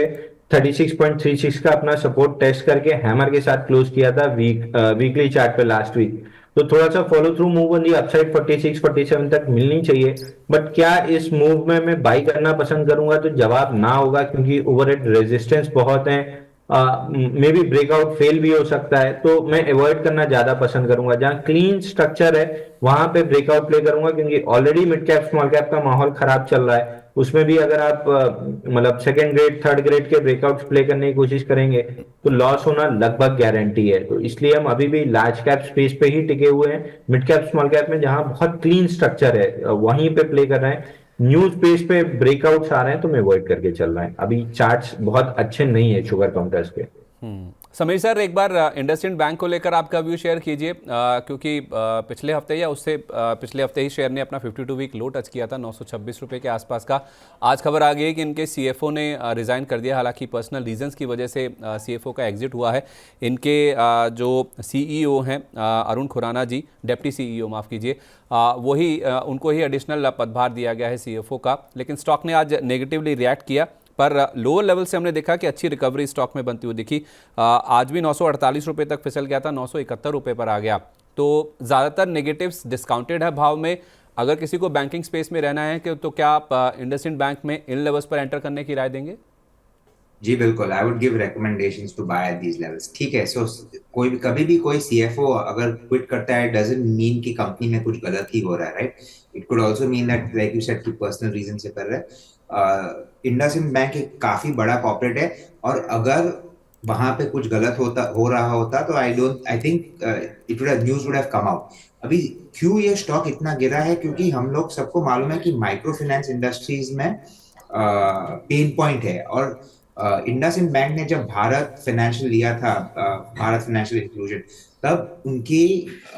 36.36 का अपना सपोर्ट टेस्ट करके हैमर के साथ क्लोज किया था वीकली चार्ट पे लास्ट वीक। तो थोड़ा सा follow through move on the upside 46, 47 तक मिलनी चाहिए। बट क्या इस मूव में मैं बाई करना पसंद करूंगा? तो जवाब ना होगा, क्योंकि ओवरहेड रेजिस्टेंस बहुत है। मे बी ब्रेकआउट फेल भी हो सकता है, तो मैं अवॉइड करना ज्यादा पसंद करूंगा। जहां क्लीन स्ट्रक्चर है वहां पे ब्रेकआउट प्ले करूंगा, क्योंकि already mid cap small cap का माहौल खराब चल रहा है। उसमें भी अगर आप मतलब सेकंड ग्रेड थर्ड ग्रेड के ब्रेकआउट प्ले करने की कोशिश करेंगे तो लॉस होना लगभग गारंटी है। तो इसलिए हम अभी भी लार्ज कैप स्पेस पे ही टिके हुए हैं। मिड कैप स्मॉल कैप में जहां बहुत क्लीन स्ट्रक्चर है वहीं पे प्ले कर रहे हैं। न्यूज पेज पे ब्रेकआउट्स आ रहे हैं तो मैं अवॉइड करके चल रहा है। अभी चार्ट्स बहुत अच्छे नहीं है शुगर काउंटर्स के। समीर सर, एक बार इंडसइंड बैंक को लेकर आपका व्यू शेयर कीजिए, क्योंकि पिछले हफ्ते या उससे पिछले हफ्ते ही शेयर ने अपना 52 वीक लो टच किया था 926 रुपये के आसपास का। आज खबर आ गई है कि इनके सीएफओ ने रिज़ाइन कर दिया, हालांकि पर्सनल रीजंस की वजह से सीएफओ का एग्जिट हुआ है। इनके जो सीईओ हैं अरुण खुराना जी, डेप्टी सीईओ माफ़ कीजिए, वही उनको ही एडिशनल पदभार दिया गया है सीएफओ का। लेकिन स्टॉक ने आज नेगेटिवली रिएक्ट किया, पर लोअर लेवल से हमने देखा कि अच्छी रिकवरी स्टॉक में बनती हुई दिखी। आज भी 948 रुपये तक फिसल गया था, 971 रुपये पर आ गया। तो ज़्यादातर नेगेटिव्स डिस्काउंटेड है भाव में। अगर किसी को बैंकिंग स्पेस में रहना है कि तो क्या आप इंडसइंड बैंक में इन लेवल्स पर एंटर करने की राय देंगे? जी बिल्कुल, I would give recommendations to buy at these levels. ठीक है, सो कोई भी कभी भी कोई सीएफओ अगर क्विट करता है, डजंट मीन कि कंपनी में कुछ गलत ही हो रहा है, right? It could also mean that like you said कि पर्सनल रीजन से कर रहा है। इंडसइंड बैंक एक काफी बड़ा कॉर्पोरेट है, और अगर वहां पे कुछ गलत हो रहा होता तो I think it would have news would have come out. अभी क्यों ये स्टॉक इतना गिरा है? क्योंकि हम लोग सबको मालूम है कि माइक्रो फाइनेंस इंडस्ट्रीज में पेन पॉइंट है। और इंडसइंड बैंक ने जब भारत फाइनेंशियल लिया था, भारत फाइनेंशियल इंक्लूजन, तब उनकी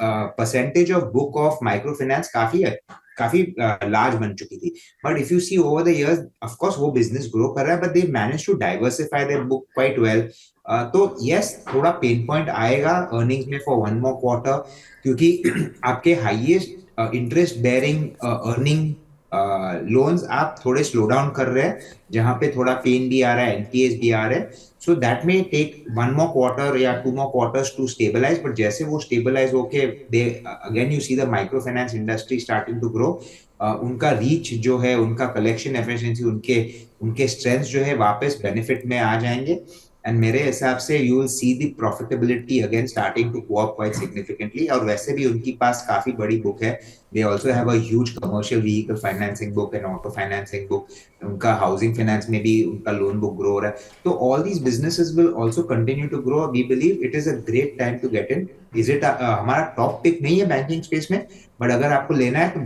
percentage of book of micro finance काफी लार्ज बन चुकी थी। But if you see over the years, of course वो बिजनेस ग्रो कर रहा है, but they manage to diversify their book quite well. तो यस, थोड़ा पेन पॉइंट आएगा अर्निंग्स में फॉर वन मोर क्वार्टर, क्योंकि आपके highest interest bearing earning loans आप थोड़े स्लो डाउन कर रहे हैं, जहां पे थोड़ा पेन भी आ रहा है, एनपीएस भी आ रहे हैं। So that may take one more quarter या two more quarters to stabilize. But जैसे वो स्टेबलाइज होके they again you see the micro finance industry starting to grow, उनका रीच जो है, उनका कलेक्शन एफिशिएंसी, उनके स्ट्रेंथ जो है वापस बेनिफिट में आ जाएंगे। एंड मेरे हिसाब से you will see the profitability again starting to go up quite significantly. और वैसे भी उनके पास काफी बड़ी बुक है। They also have a huge commercial vehicle financing book and auto financing book. उनका हाउसिंग फाइनेंस में भी उनका लोन बुक ग्रो हो रहा है। तो all these businesses will also continue to grow. We believe it is a great time to get in. Is it हमारा top pick नहीं है बैंकिंग स्पेस में, बट अगर आपको लेना है तो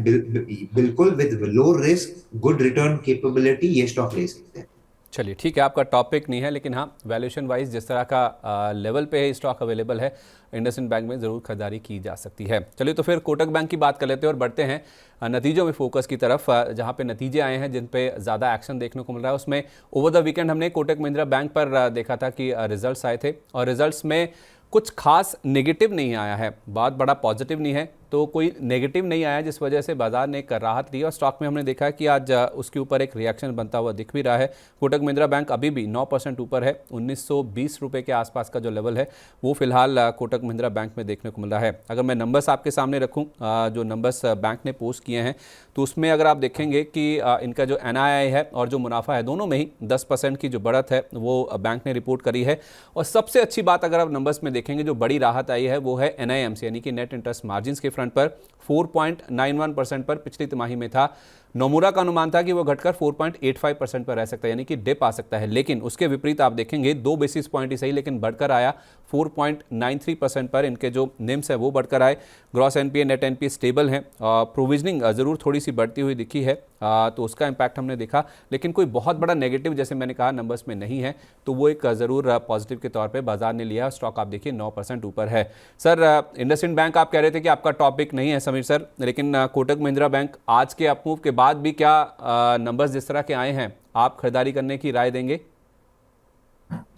बिल्कुल with low risk good return capability ये स्टॉक ले सकते हैं। चलिए ठीक है, आपका टॉपिक नहीं है, लेकिन हाँ वैल्यूएशन वाइज जिस तरह का लेवल पे है स्टॉक अवेलेबल है, इंडसइंड बैंक में ज़रूर खरीदारी की जा सकती है। चलिए तो फिर कोटक बैंक की बात कर लेते हैं और बढ़ते हैं नतीजों में फोकस की तरफ, जहाँ पे नतीजे आए हैं जिन पे ज़्यादा एक्शन देखने को मिल रहा है। उसमें ओवर द वीकेंड हमने कोटक महिंद्रा बैंक पर देखा था कि रिजल्ट्स आए थे और रिजल्ट्स में कुछ खास नेगेटिव नहीं आया है, बात बड़ा पॉजिटिव नहीं है। तो कोई नेगेटिव नहीं आया, जिस वजह से बाजार ने एक राहत ली और स्टॉक में हमने देखा है कि आज उसके ऊपर एक रिएक्शन बनता हुआ दिख भी रहा है। कोटक महिंद्रा बैंक अभी भी 9% ऊपर है, 1920 रुपये के आसपास का जो लेवल है वो फिलहाल कोटक महिंद्रा बैंक में देखने को मिल रहा है। अगर मैं नंबर्स आपके सामने रखूँ, जो नंबर्स बैंक ने पोस्ट किए हैं, तो उसमें अगर आप देखेंगे कि इनका जो NII है और जो मुनाफा है, दोनों में ही 10% की जो बढ़त है वो बैंक ने रिपोर्ट करी है। और सबसे अच्छी बात अगर आप नंबर्स में देखेंगे, जो बड़ी राहत आई है वो है NIM से, यानी कि नेट इंटरेस्ट मार्जिन के फ्रंट पर 4.91% पर पिछली तिमाही में था। नोमुरा का अनुमान था कि वो घटकर 4.85% पर रह सकता है, यानी कि डिप आ सकता है, लेकिन उसके विपरीत आप देखेंगे 2 बेसिस पॉइंट ही सही लेकिन बढ़कर आया 4.93% पर। इनके जो निम्स है वो बढ़कर आए। Gross NPA net NPA stable है। प्रोविजनिंग ज़रूर थोड़ी सी बढ़ती हुई दिखी है, तो उसका इंपैक्ट हमने देखा, लेकिन कोई बहुत बड़ा नेगेटिव जैसे मैंने कहा नंबर्स में नहीं है, तो वो एक ज़रूर पॉजिटिव के तौर पे बाजार ने लिया। स्टॉक आप देखिए 9% ऊपर है। सर, इंडसइंड बैंक आप कह रहे थे कि आपका टॉपिक नहीं है समीर सर, लेकिन कोटक महिंद्रा बैंक आज के अपमूव के बाद भी क्या नंबर्स जिस तरह के आए हैं, आप खरीदारी करने की राय देंगे?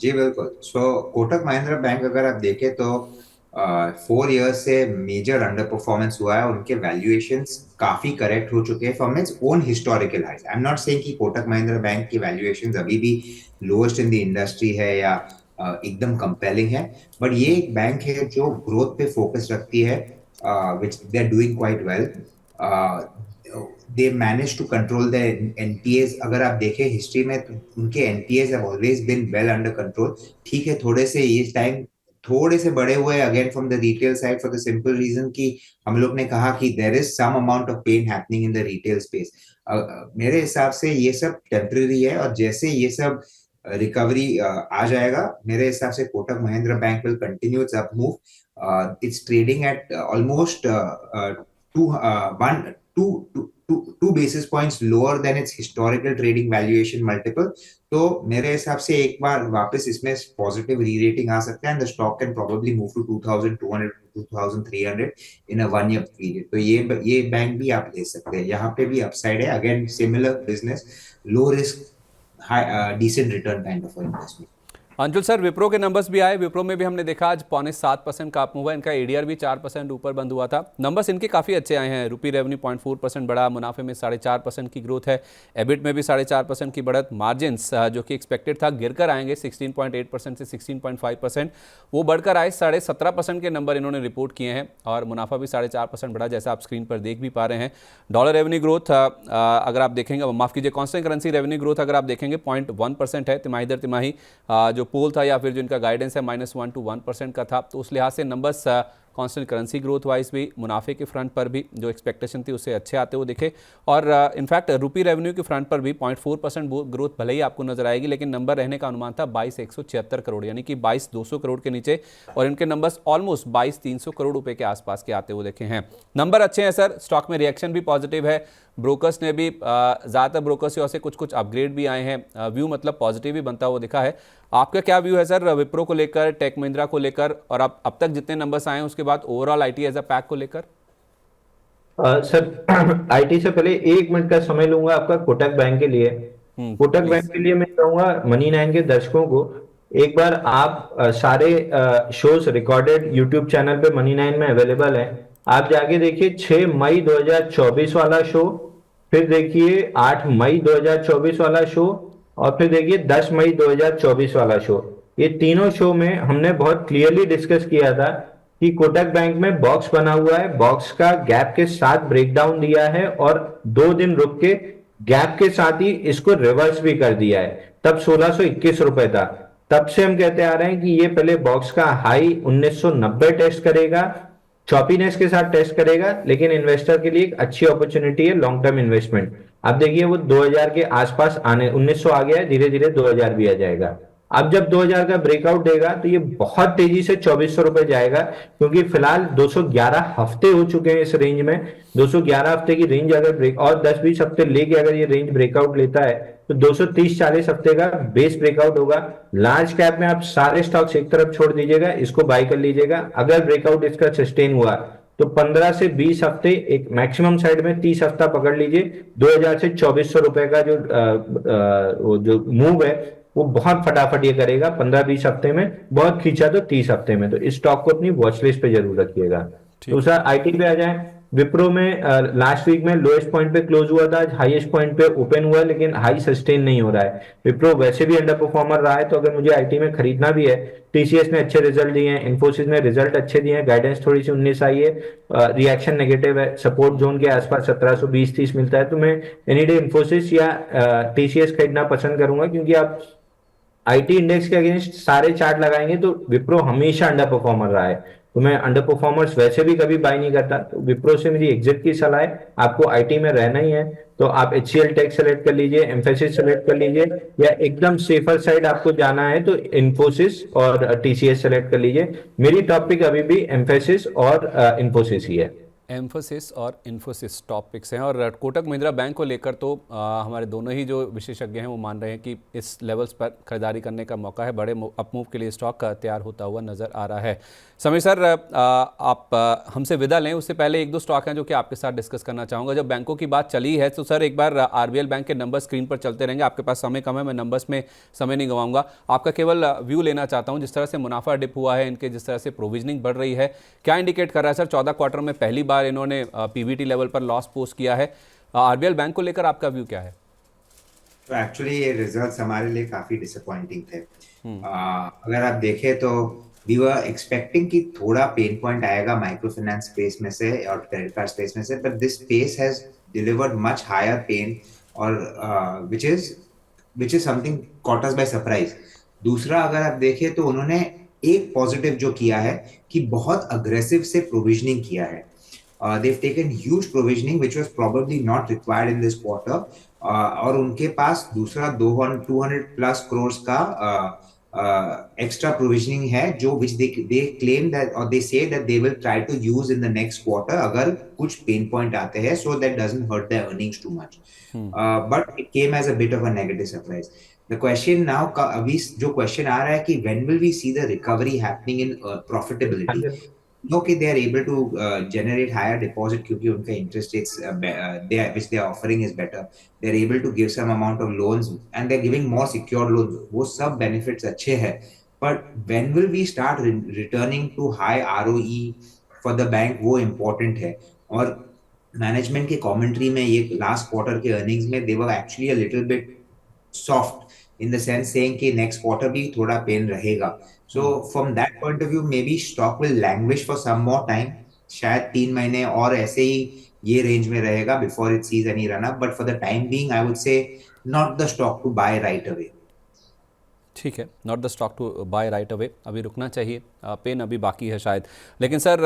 जी बिल्कुल। कोटक महिंद्रा बैंक अगर आप देखें तो 4 इयर्स से मेजर अंडर परफॉर्मेंस हुआ है। उनके वैल्यूएशंस काफी करेक्ट हो चुके हैं from its own historical highs. I am not saying कि कोटक महिंद्रा बैंक की वैल्यूएशंस अभी भी लोएस्ट इन द इंडस्ट्री है या एकदम कंपेलिंग है, बट ये एक बैंक है जो ग्रोथ पे फोकस रखती है, which they are doing quite well. They manage to control the NPS. अगर आप देखें हिस्ट्री में तो उनके NPS have always been well under control. ठीक है, थोड़े से ये टाइम थोड़े से बड़े हुए again from the retail side for the simple reason कि हम लोग ने कहा कि there is some amount of pain happening in the retail space. मेरे हिसाब से ये सब टेम्परेरी है, और जैसे ये सब रिकवरी आ जाएगा, मेरे हिसाब से Kotak Mahindra bank will continue its up move. It's trading at almost 2 basis points lower than its historical trading valuation multiple. तो मेरे हिसाब से एक बार वापस इसमें पॉजिटिव री-रेटिंग आ सकता है, and the stock can probably move to 2200 to 2300 in a 1 year period. तो ये बैंक भी आप ले सकते हैं, यहाँ पे भी अपसाइड है। Again similar business, low risk high decent return kind of investment. Anjul sir, Wipro के नंबर्स भी आए। विप्रो में भी हमने देखा आज 6.75% का अप हुआ। इनका एडीआर भी 4% ऊपर बंद हुआ था। नंबर्स इनके काफ़ी अच्छे आए हैं। रुपी रेवेन्यू 0.4% बढ़ा, मुनाफे में 4.5% की ग्रोथ है, एबिट में भी 4.5% की बढ़त। मार्जिन्स जो कि एक्सपेक्टेड था गिरकर आएंगे 16.8% से 16.5%, वो बढ़कर आए 17.5% के नंबर इन्होंने रिपोर्ट किए हैं, और मुनाफा भी 4.5% बढ़ा, जैसा आप स्क्रीन पर देख भी पा रहे हैं। डॉलर रेवेन्यू ग्रोथ अगर आप देखेंगे, माफ़ कीजिए, कॉन्स्टेंट करेंसी रेवेन्यू ग्रोथ अगर आप देखेंगे 0.1% है तिमाही दर तिमाही। जो पोल था या फिर जो इनका गाइडेंस है -1 to 1% का था, तो उस लिहाज से numbers constant currency growth wise भी, मुनाफे के फ्रंट पर भी जो एक्सपेक्टेशन थी उससे अच्छे आते हुए दिखे। और इनफैक्ट रुपी रेवेन्यू के फ्रंट पर भी 0.4% ग्रोथ भले ही आपको नजर आएगी, लेकिन नंबर रहने का अनुमान था 22,176 करोड़, यानी कि 22,200 करोड़ के नीचे, और इनके नंबर्स ऑलमोस्ट 22,300 करोड़ रुपए के आसपास के आते हुए देखे हैं। नंबर अच्छे हैं सर, स्टॉक में रिएक्शन भी पॉजिटिव है। ब्रोकर्स ने भी ज़्यादातर ब्रोकर्स से कुछ अपग्रेड भी आए हैं। व्यू मतलब पॉजिटिव ही बनता हुआ दिखा है। आपका क्या व्यू है सर विप्रो को लेकर, टेक महिंद्रा को लेकर, और अब तक जितने नंबर्स आए हैं उसके बाद overall IT as a pack को लेकर? सर, आईटी से पहले 1 मिनट का समय लूंगा आपका कोटक बैंक के लिए। कोटक बैंक के लिए मैं कहूंगा मनी 9 के दर्शकों को, एक बार आप सारे शोज रिकॉर्डेड यूट्यूब चैनल पे मनी 9 में अवेलेबल है, आप जाके देखिए 6 मई 2024 वाला शो, फिर देखिए 8 मई 2024 वाला शो, और फिर देखिए 10 मई 2024 वाला शो। ये तीनों शो में हमने बहुत क्लियरली डिस्कस किया था कि कोटक बैंक में बॉक्स बना हुआ है, बॉक्स का गैप के साथ ब्रेकडाउन दिया है, और 2 दिन रुक के गैप के साथ ही इसको रिवर्स भी कर दिया है। तब 1621 रुपए था। तब से हम कहते आ रहे हैं कि ये पहले बॉक्स का हाई 1990 टेस्ट करेगा, चॉपीनेस के साथ टेस्ट करेगा, लेकिन इन्वेस्टर के लिए एक अच्छी अपॉर्चुनिटी है लॉन्ग टर्म इन्वेस्टमेंट। आप देखिए वो 2000 के आसपास आने, 1900 आ गया है, धीरे धीरे 2000 भी आ जाएगा। अब जब 2000 का ब्रेकआउट देगा तो ये बहुत तेजी से 2400 रुपए जाएगा, क्योंकि फिलहाल 211 हफ्ते हो चुके हैं इस रेंज में। 211 हफ्ते की रेंज अगर ब्रेक और 10-20 हफ्ते लेके अगर ये रेंज ब्रेकआउट लेता है तो 230-40 हफ्ते का बेस ब्रेकआउट होगा। लार्ज कैप में आप सारे स्टॉक्स एक तरफ छोड़ दीजिएगा, इसको बाय कर लीजिएगा। अगर ब्रेकआउट इसका सस्टेन हुआ तो 15 से 20 हफ्ते एक मैक्सिमम साइड में 30 हफ्ता पकड़ लीजिए। 2000 से 2400 रुपए का जो मूव है वो बहुत फटाफट ये करेगा 15-20 हफ्ते में, बहुत खींचा तो 30 हफ्ते में। तो इस स्टॉक को अपनी वॉच लिस्ट पे जरूर रखिएगा। दूसरा आईटी पे आ जाए, विप्रो में लास्ट वीक में लोएस्ट पॉइंट पे क्लोज हुआ था, आज हाईएस्ट पॉइंट पे ओपन हुआ है, लेकिन हाई सस्टेन नहीं हो रहा है। विप्रो वैसे भी अंडर परफॉर्मर रहा है, तो अगर मुझे आईटी में खरीदना भी है, टीसीएस ने अच्छे रिजल्ट दिए हैं, इन्फोसिस ने रिजल्ट अच्छे दिए हैं, गाइडेंस थोड़ी सी 19 आई है, रिएक्शन नेगेटिव है, सपोर्ट जोन के आसपास 1720-30 मिलता है, तो मैं एनी डे इन्फोसिस या टीसीएस खरीदना पसंद करूंगा, क्योंकि आप आईटी इंडेक्स के अगेंस्ट सारे चार्ट लगाएंगे तो विप्रो हमेशा अंडर परफॉर्मर रहा है। तो मैं अंडर परफॉर्मर्स वैसे भी कभी बाय नहीं करता, तो विप्रो से मेरी एग्जिट की सलाह है, आपको आईटी में रहना ही है तो आप एचसीएल टेक सेलेक्ट कर लीजिए, एम्फेसिस सेलेक्ट कर लीजिए, या एकदम सेफर साइड आपको जाना है तो इन्फोसिस और टीसीएस सेलेक्ट कर लीजिए। मेरी टॉप पिक अभी भी एम्फेसिस और इन्फोसिस ही है। एम्फोसिस और इन्फोसिस टॉपिक्स हैं। और कोटक महिंद्रा बैंक को लेकर तो हमारे दोनों ही जो विशेषज्ञ हैं वो मान रहे हैं कि इस लेवल्स पर खरीदारी करने का मौका है, बड़े अपमूव के लिए स्टॉक तैयार होता हुआ नज़र आ रहा है। समीर सर, आप हमसे विदा लें उससे पहले एक दो स्टॉक हैं जो कि आपके साथ डिस्कस करना चाहूँगा। जब बैंकों की बात चली है तो सर एक बार आरबीएल बैंक के नंबर स्क्रीन पर चलते रहेंगे, आपके पास समय कम है, मैं नंबर्स में समय नहीं गंवाऊंगा, आपका केवल व्यू लेना चाहता हूँ। जिस तरह से मुनाफा डिप हुआ है इनके, जिस तरह से प्रोविजनिंग बढ़ रही है, क्या इंडिकेट कर रहा है सर? 14 क्वार्टर में पहली बार इन्होंने पीबीटी लेवल पर लॉस पोस्ट किया है। आरबीएल बैंक को लेकर आपका व्यू क्या है? तो एक्चुअली ये रिजल्ट्स हमारे लिए काफी डिसअपॉइंटिंग थे। अगर आप देखें तो वी वर एक्सपेक्टिंग कि थोड़ा पेन पॉइंट आएगा माइक्रो फाइनेंस स्पेस में से और क्रेडिट कार्ड स्पेस में से, but this space has delivered much higher pain, और which is something caught us by surprise. दूसरा अगर आप देखें तो उन्होंने एक पॉजिटिव जो किया है कि बहुत अग्रेसिव से प्रोविजनिंग किया है। They've taken huge provisioning which was probably not required in this quarter, और उनके पास दूसरा 200 प्लस करोड़ का एक्स्ट्रा प्रोविजनिंग है, जो which they claim that or they say that they will try to use in the next quarter अगर कुछ pain point आते हैं, so that doesn't hurt their earnings too much. But it came as a bit of a negative surprise. The question now, अभी जो question आ रहा है कि when will we see the recovery happening in profitability? Okay, they are able to generate higher deposit क्योंकि उनका interest rates which they are offering is better. They are able to give some amount of loans and they are giving more secured loans. वो सब benefits अच्छे हैं. But when will we start returning to high ROE for the bank? वो important है. और management के commentary में ये last quarter के earnings में they were actually a little bit soft in the sense saying कि next quarter भी थोड़ा pain रहेगा. So from that point of view, maybe stock will languish for some more time. शायद 3 महीने और ऐसे ही ये रेंज में रहेगा before it sees any run up. But for the time being, I would say not the stock to buy right away. ठीक है, not the stock to buy right away, अभी रुकना चाहिए, पेन अभी बाकी है शायद। लेकिन सर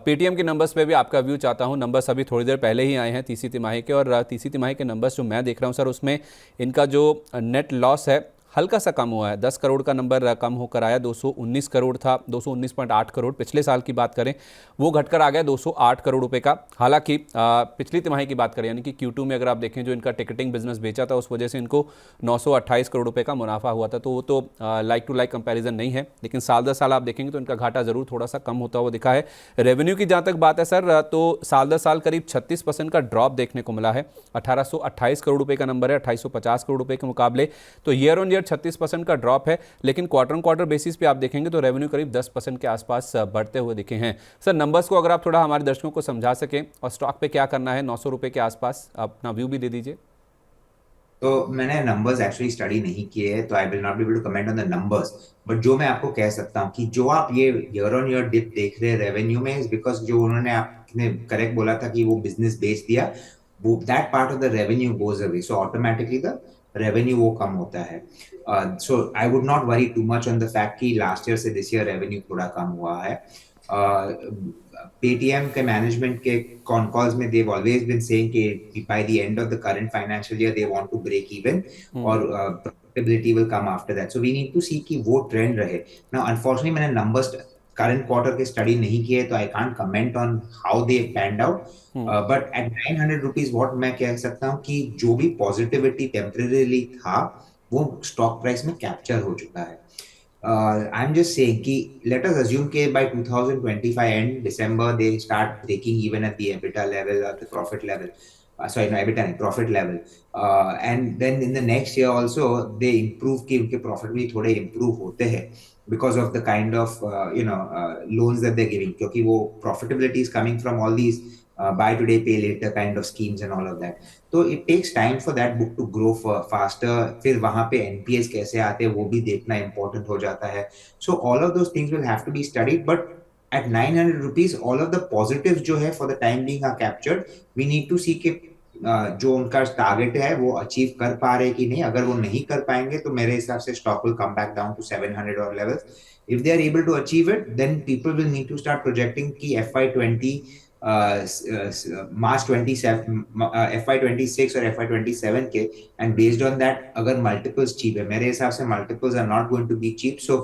पेटीएम के नंबर्स पे भी आपका व्यू चाहता हूँ। नंबर्स अभी थोड़ी देर पहले ही आए हैं तीसरी तिमाही के, और तीसरी तिमाही के नंबर्स जो मैं देख रहा हूँ सर, उसमें इनका जो नेट लॉस है हल्का सा कम हुआ है, 10 करोड़ का नंबर कम होकर आया, 219 करोड़ था, 219.8 करोड़ पिछले साल की बात करें वो घटकर आ गया 208 करोड़ रुपए का। हालांकि पिछली तिमाही की बात करें यानी कि Q2 में अगर आप देखें जो इनका टिकटिंग बिजनेस बेचा था उस वजह से इनको 928 करोड़ रुपए का मुनाफा हुआ था, तो वो तो लाइक टू लाइक कंपैरिजन नहीं है। लेकिन साल दर साल आप देखेंगे तो इनका घाटा जरूर थोड़ा सा कम होता हुआ दिखा है। रेवेन्यू की जहाँ तक बात है सर, तो साल दर साल करीब 36% का ड्रॉप देखने को मिला है, 1828 करोड़ रुपए का नंबर है 2850 करोड़ रुपए के मुकाबले, तो ईयर ऑन ईयर 36% का ड्रॉप है। लेकिन क्वार्टर ऑन क्वार्टर बेसिस पे आप देखेंगे तो रेवेन्यू करीब 10% के आसपास बढ़ते हुए दिखे हैं। सर नंबर्स को अगर आप थोड़ा हमारे दर्शकों को समझा सकें और स्टॉक पे क्या करना है 900 रुपए के आसपास, अपना व्यू भी दे दीजिए। तो मैंने नंबर्स एक्चुअली स्टडी नहीं किए हैं, तो I will not be able to comment on the numbers, but जो मैं आपको कह सकता हूँ कि जो आप ये ईयर ऑन ईयर डिप देख रहे हैं रेवेन्यू में, इज बिकॉज जो उन्होंने आपने करेक्ट बोला था कि वो बिजनेस बेच दिया, वो that part of the revenue goes away, so automatically the revenue वो कम होता है। So I would not worry too much on the fact कि लास्ट ईयर से दिस ईयर रेवेन्यू थोड़ा कम हुआ है। पेटीएम के मैनेजमेंट के कॉन कॉल्स में they've always been saying कि by the end of the current financial year they want to break even, और profitability will come after that. So we need to see कि वो trend रहे. Now unfortunately मैंने numbers current quarter के study नहीं किए, तो I can't comment on how they panned out. But at 900 rupees what मैं कह सकता हूँ कि जो भी positivity temporarily था वो stock price में capture हो चुका है। I'm just saying कि let us assume कि by 2025 end December they start breaking even at the EBITDA level or the profit level. sorry, no, EBITDA नहीं, profit level. And then in the next year also they improve कि उनके profit भी थोड़े improve होते हैं because of the kind of loans that they're giving, क्योंकि वो profitability is coming from all these buy today pay later kind of schemes and all of that. तो it takes time for that book to grow faster. फिर वहां पे NPS कैसे आते हैं वो भी देखना important हो जाता है. So all of those things will have to be studied, but at 900 rupees all of the positives जो है for the time being are captured. We need to see कि जो उनका टारगेट है वो अचीव कर पा रहे कि नहीं. अगर वो नहीं कर पाएंगे तो मेरे हिसाब से stock will come back down to 700 और levels. If they are able to achieve it, then people will need to start projecting कि FY20 March 27 FY26 और FY27 के, and based on that अगर multiples cheap है, मेरे हिसाब से multiples are not going to be cheap. So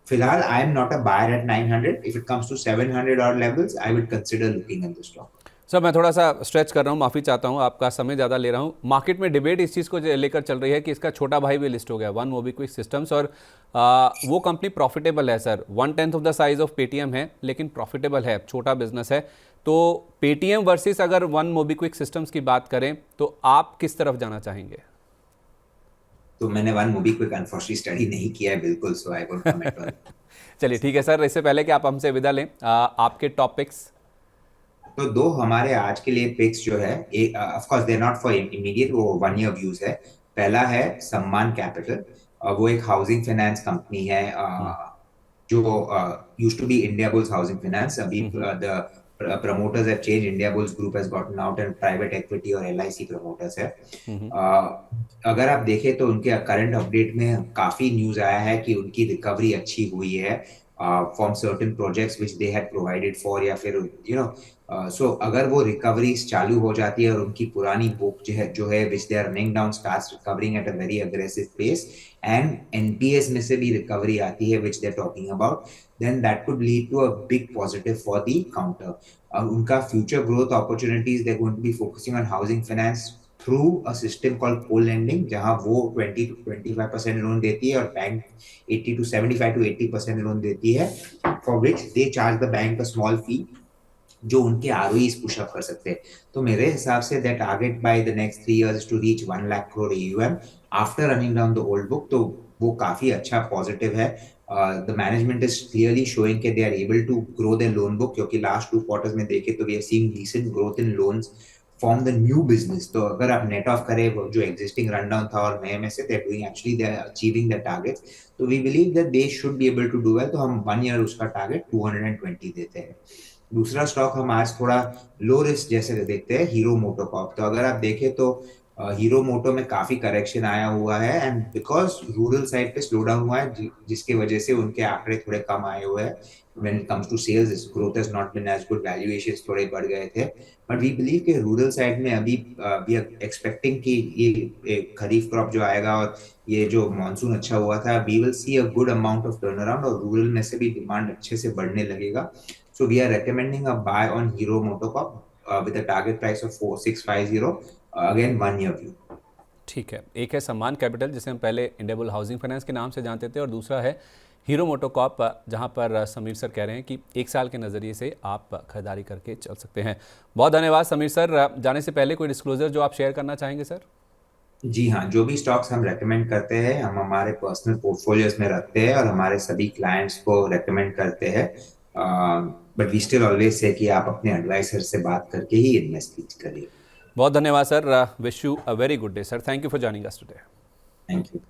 फिलहाल I am not a buyer at 900. If it comes to 700 or levels, I would consider looking at the stock. Sir मैं थोड़ा सा stretch कर रहा हूँ, माफ़ी चाहता हूँ, आपका समय ज़्यादा ले रहा हूँ. मार्केट में डिबेट इस चीज़ को लेकर चल रही है कि इसका छोटा भाई भी लिस्ट हो गया, वन मोबीक्विक सिस्टम्स, और वो कंपनी प्रॉफिटेबल है sir. 1/10 of the size of Paytm है लेकिन प्रॉफिटेबल है, छोटा बिजनेस है. तो पेटीएम वर्सेस अगर वन मोबीक्विक सिस्टम्स की बात करें तो आप किस तरफ जाना चाहेंगे? तो मैंने वन मोबीक्विक अनफॉर्चुनेटली स्टडी नहीं किया है बिल्कुल, सो आई वोंट कमेंट ऑन. चलिए ठीक है सर, इससे पहले कि आप हमसे विदा लें, आपके टॉपिक्स. तो दो हमारे आज के लिए पिक्स जो है, of course they not for immediate, वो 1 ईयर व्यूज है. पहला है सम्मान कैपिटल. वो एक हाउसिंग फाइनेंस कंपनी है जो used to be Indiabulls housing finance. अभी the promoters have changed. Indiabulls group has gotten out and private equity और LIC promoters है. अगर आप देखें तो उनके करंट अपडेट में काफी न्यूज आया है कि उनकी रिकवरी अच्छी हुई है from certain projects which they had provided for, या फिर so अगर वो रिकवरीज चालू हो जाती है और उनकी पुरानी बुक जो है which they are running down starts recovering at a very aggressive pace, and NPS में से भी रिकवरी आती है which they are talking about, then that could lead to a big positive for the counter. उनका future growth opportunities, they're going to be focusing on housing finance through a system called co-lending, जहां वो 20 to 25% loan देती है और bank 80 to 75 to 80% loan देती है, for which they charge the bank a small fee जो उनके ROEs push up कर सकते हैं. तो मेरे हिसाब से their target by the next 3 years to reach 1 lakh crore AUM after running down the old book. तो वो काफी अच्छा पॉजिटिव है. The management is clearly showing that they are able to grow their loan book, क्योंकि last 2 quarters में देखे तो we are seeing decent growth in loans from the new business. तो अगर आप नेट ऑफ करें जो existing rundown था और नए में से, they are doing actually they are achieving their targets. तो we believe that they should be able to do well. तो हम 1 year उसका टारगेट 220 देते हैं. दूसरा स्टॉक हम आज थोड़ा लो रिस्क जैसे देखते हैं, हीरो मोटोकॉर्प. तो अगर आप देखें तो हीरो मोटो में काफी करेक्शन आया हुआ है, एंड बिकॉज रूरल साइड पे स्लो डाउन हुआ है जिसकी वजह से उनके आंकड़े थोड़े कम आए हुए हैं. When it comes to sales, this growth has not been as good. Valuations थोड़े बढ़ गए थे, but we believe कि रूरल साइड में अभी we are expecting कि ये खरीफ क्रॉप जो आएगा और ये जो मॉनसून अच्छा हुआ था, we will see a good amount of turnaround और रूरल में से भी डिमांड अच्छे से बढ़ने लगेगा. So we are recommending a buy on Hero MotoCorp with a target price of 4650. Again 1 year view. ठीक है, एक है सम्मान कैपिटल जिसे हम पहले इंडियाबुल हाउसिंग फाइनेंस के नाम से जानते थे, और दूसरा है हीरो मोटोकॉर्प जहां पर समीर सर कह रहे हैं कि 1 साल के नज़रिए से आप खरीदारी करके चल सकते हैं. बहुत धन्यवाद समीर सर. जाने से पहले कोई डिस्क्लोजर जो आप शेयर करना चाहेंगे सर? जी हाँ, जो भी स्टॉक्स हम रेकमेंड करते हैं हम हमारे पर्सनल पोर्टफोलियोज में रखते हैं और हमारे सभी क्लाइंट्स को रेकमेंड करते हैं, but we still always say कि आप अपने एडवाइजर से बात करके ही इन्वेस्ट करिए. बहुत धन्यवाद sir. Wish you a very good day sir. Thank you for joining us today. Thank you.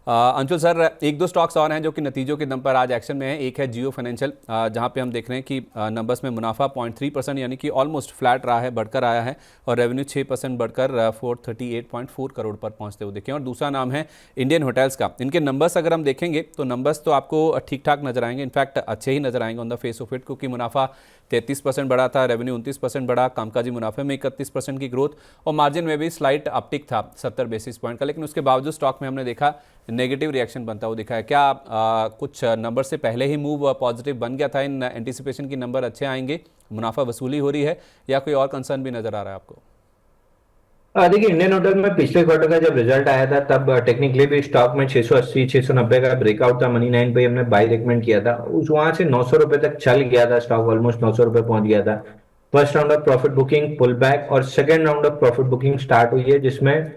Anshul sir, 1-2 stocks और हैं जो कि नतीजों के दम पर आज एक्शन में है. एक है जियो फाइनेंशियल, जहां पे हम देख रहे हैं कि नंबर्स में मुनाफा 0.3% यानी कि ऑलमोस्ट फ्लैट रहा है, बढ़कर आया है, और रेवेन्यू 6% बढ़कर 438.4 करोड़ पर पहुंचते हुए देखें. और दूसरा नाम है इंडियन होटल्स का. इनके नंबर्स अगर हम देखेंगे तो नंबर्स तो आपको ठीक ठाक नजर आएंगे, इनफैक्ट अच्छे ही नजर आएंगे on the face of it, क्योंकि मुनाफा 33% बढ़ा था, रेवेन्यू 29% बढ़ा, कामकाजी मुनाफे में 31% की ग्रोथ, और मार्जिन में भी स्लाइट अपटिक था 70 बेसिस पॉइंट का. लेकिन उसके बावजूद स्टॉक में हमने देखा नेगेटिव रिएक्शन बनता हुआ दिखा है. क्या कुछ नंबर से पहले ही मूव पॉजिटिव बन गया था, इन एंटिसिपेशन की नंबर अच्छे आएंगे, मुनाफा वसूली हो रही है, या कोई और कंसर्न भी नजर आ रहा है आपको? देखिए, इंडियन होटल में पिछले क्वार्टर का जब रिजल्ट आया था तब टेक्निकली भी स्टॉक में 680 690 का ब्रेकआउट था. मनी 9 पे हमने बाय रेकमेंड किया था. उस वहां से 900 रुपए तक चल गया था स्टॉक, ऑलमोस्ट 900 रुपए पहुंच गया था. First round of profit booking pull back और second round of profit booking start हुई है, जिसमें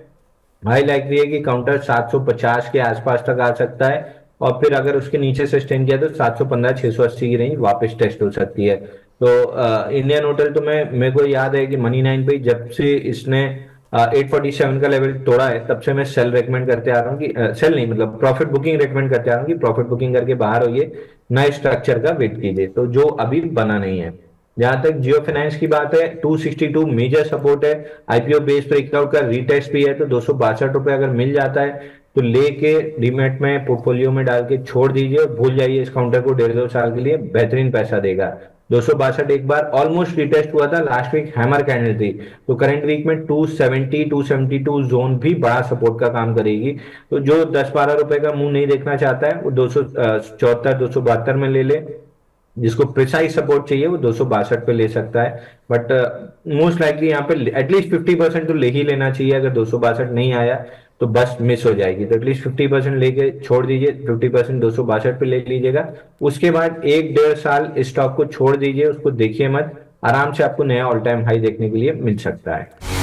हाई लाइकली है कि काउंटर 750 के आसपास तक आ सकता है और फिर अगर उसके नीचे सस्टेन किया तो 715 680 की रेंज वापस टेस्ट हो सकती है। तो इंडियन होटल तो मेरे को याद है कि मनी 9 पे जब से इसने 847 का लेवल तोड़ा है तब से मैं सेल रेकमेंड करते आ रहा हूँ कि सेल नहीं मतलब प्रॉफिट बुकिंग रेकमेंड करते आ रहा हूँ कि प्रॉफिट बुकिंग करके बाहर होइए, नए स्ट्रक्चर का वेट कीजिए, तो जो अभी बना नहीं है। जहां तक जियो फाइनेंस की बात है 262 मेजर सपोर्ट है, आईपीओ बेस ब्रेकआउट का रीटेस्ट भी है, तो 262 रुपए अगर मिल जाता है तो लेके डीमेट में पोर्टफोलियो में डाल के छोड़ दीजिए और भूल जाइए इस काउंटर को, 1.5-2 साल के लिए बेहतरीन पैसा देगा। 262 एक बार ऑलमोस्ट रिटेस्ट हुआ था, लास्ट वीक हैमर कैंडल थी, तो करंट वीक में 270 272 जोन भी बड़ा सपोर्ट का काम करेगी। तो जो 10-12 रुपए का मुंह नहीं देखना चाहता है वो 274 272 में ले ले, जिसको प्रिसाइज सपोर्ट चाहिए वो 262 पे ले सकता है। बट मोस्ट लाइकली यहाँ पे एटलीस्ट 50% तो ले ही लेना चाहिए, अगर 262 नहीं आया तो बस मिस हो जाएगी, तो एटलीस्ट 50% लेके छोड़ दीजिए, 50% 262 पे ले लीजिएगा। उसके बाद 1-1.5 साल स्टॉक को छोड़ दीजिए, उसको देखिए मत, आराम से आपको नया ऑल टाइम हाई देखने के लिए मिल सकता है।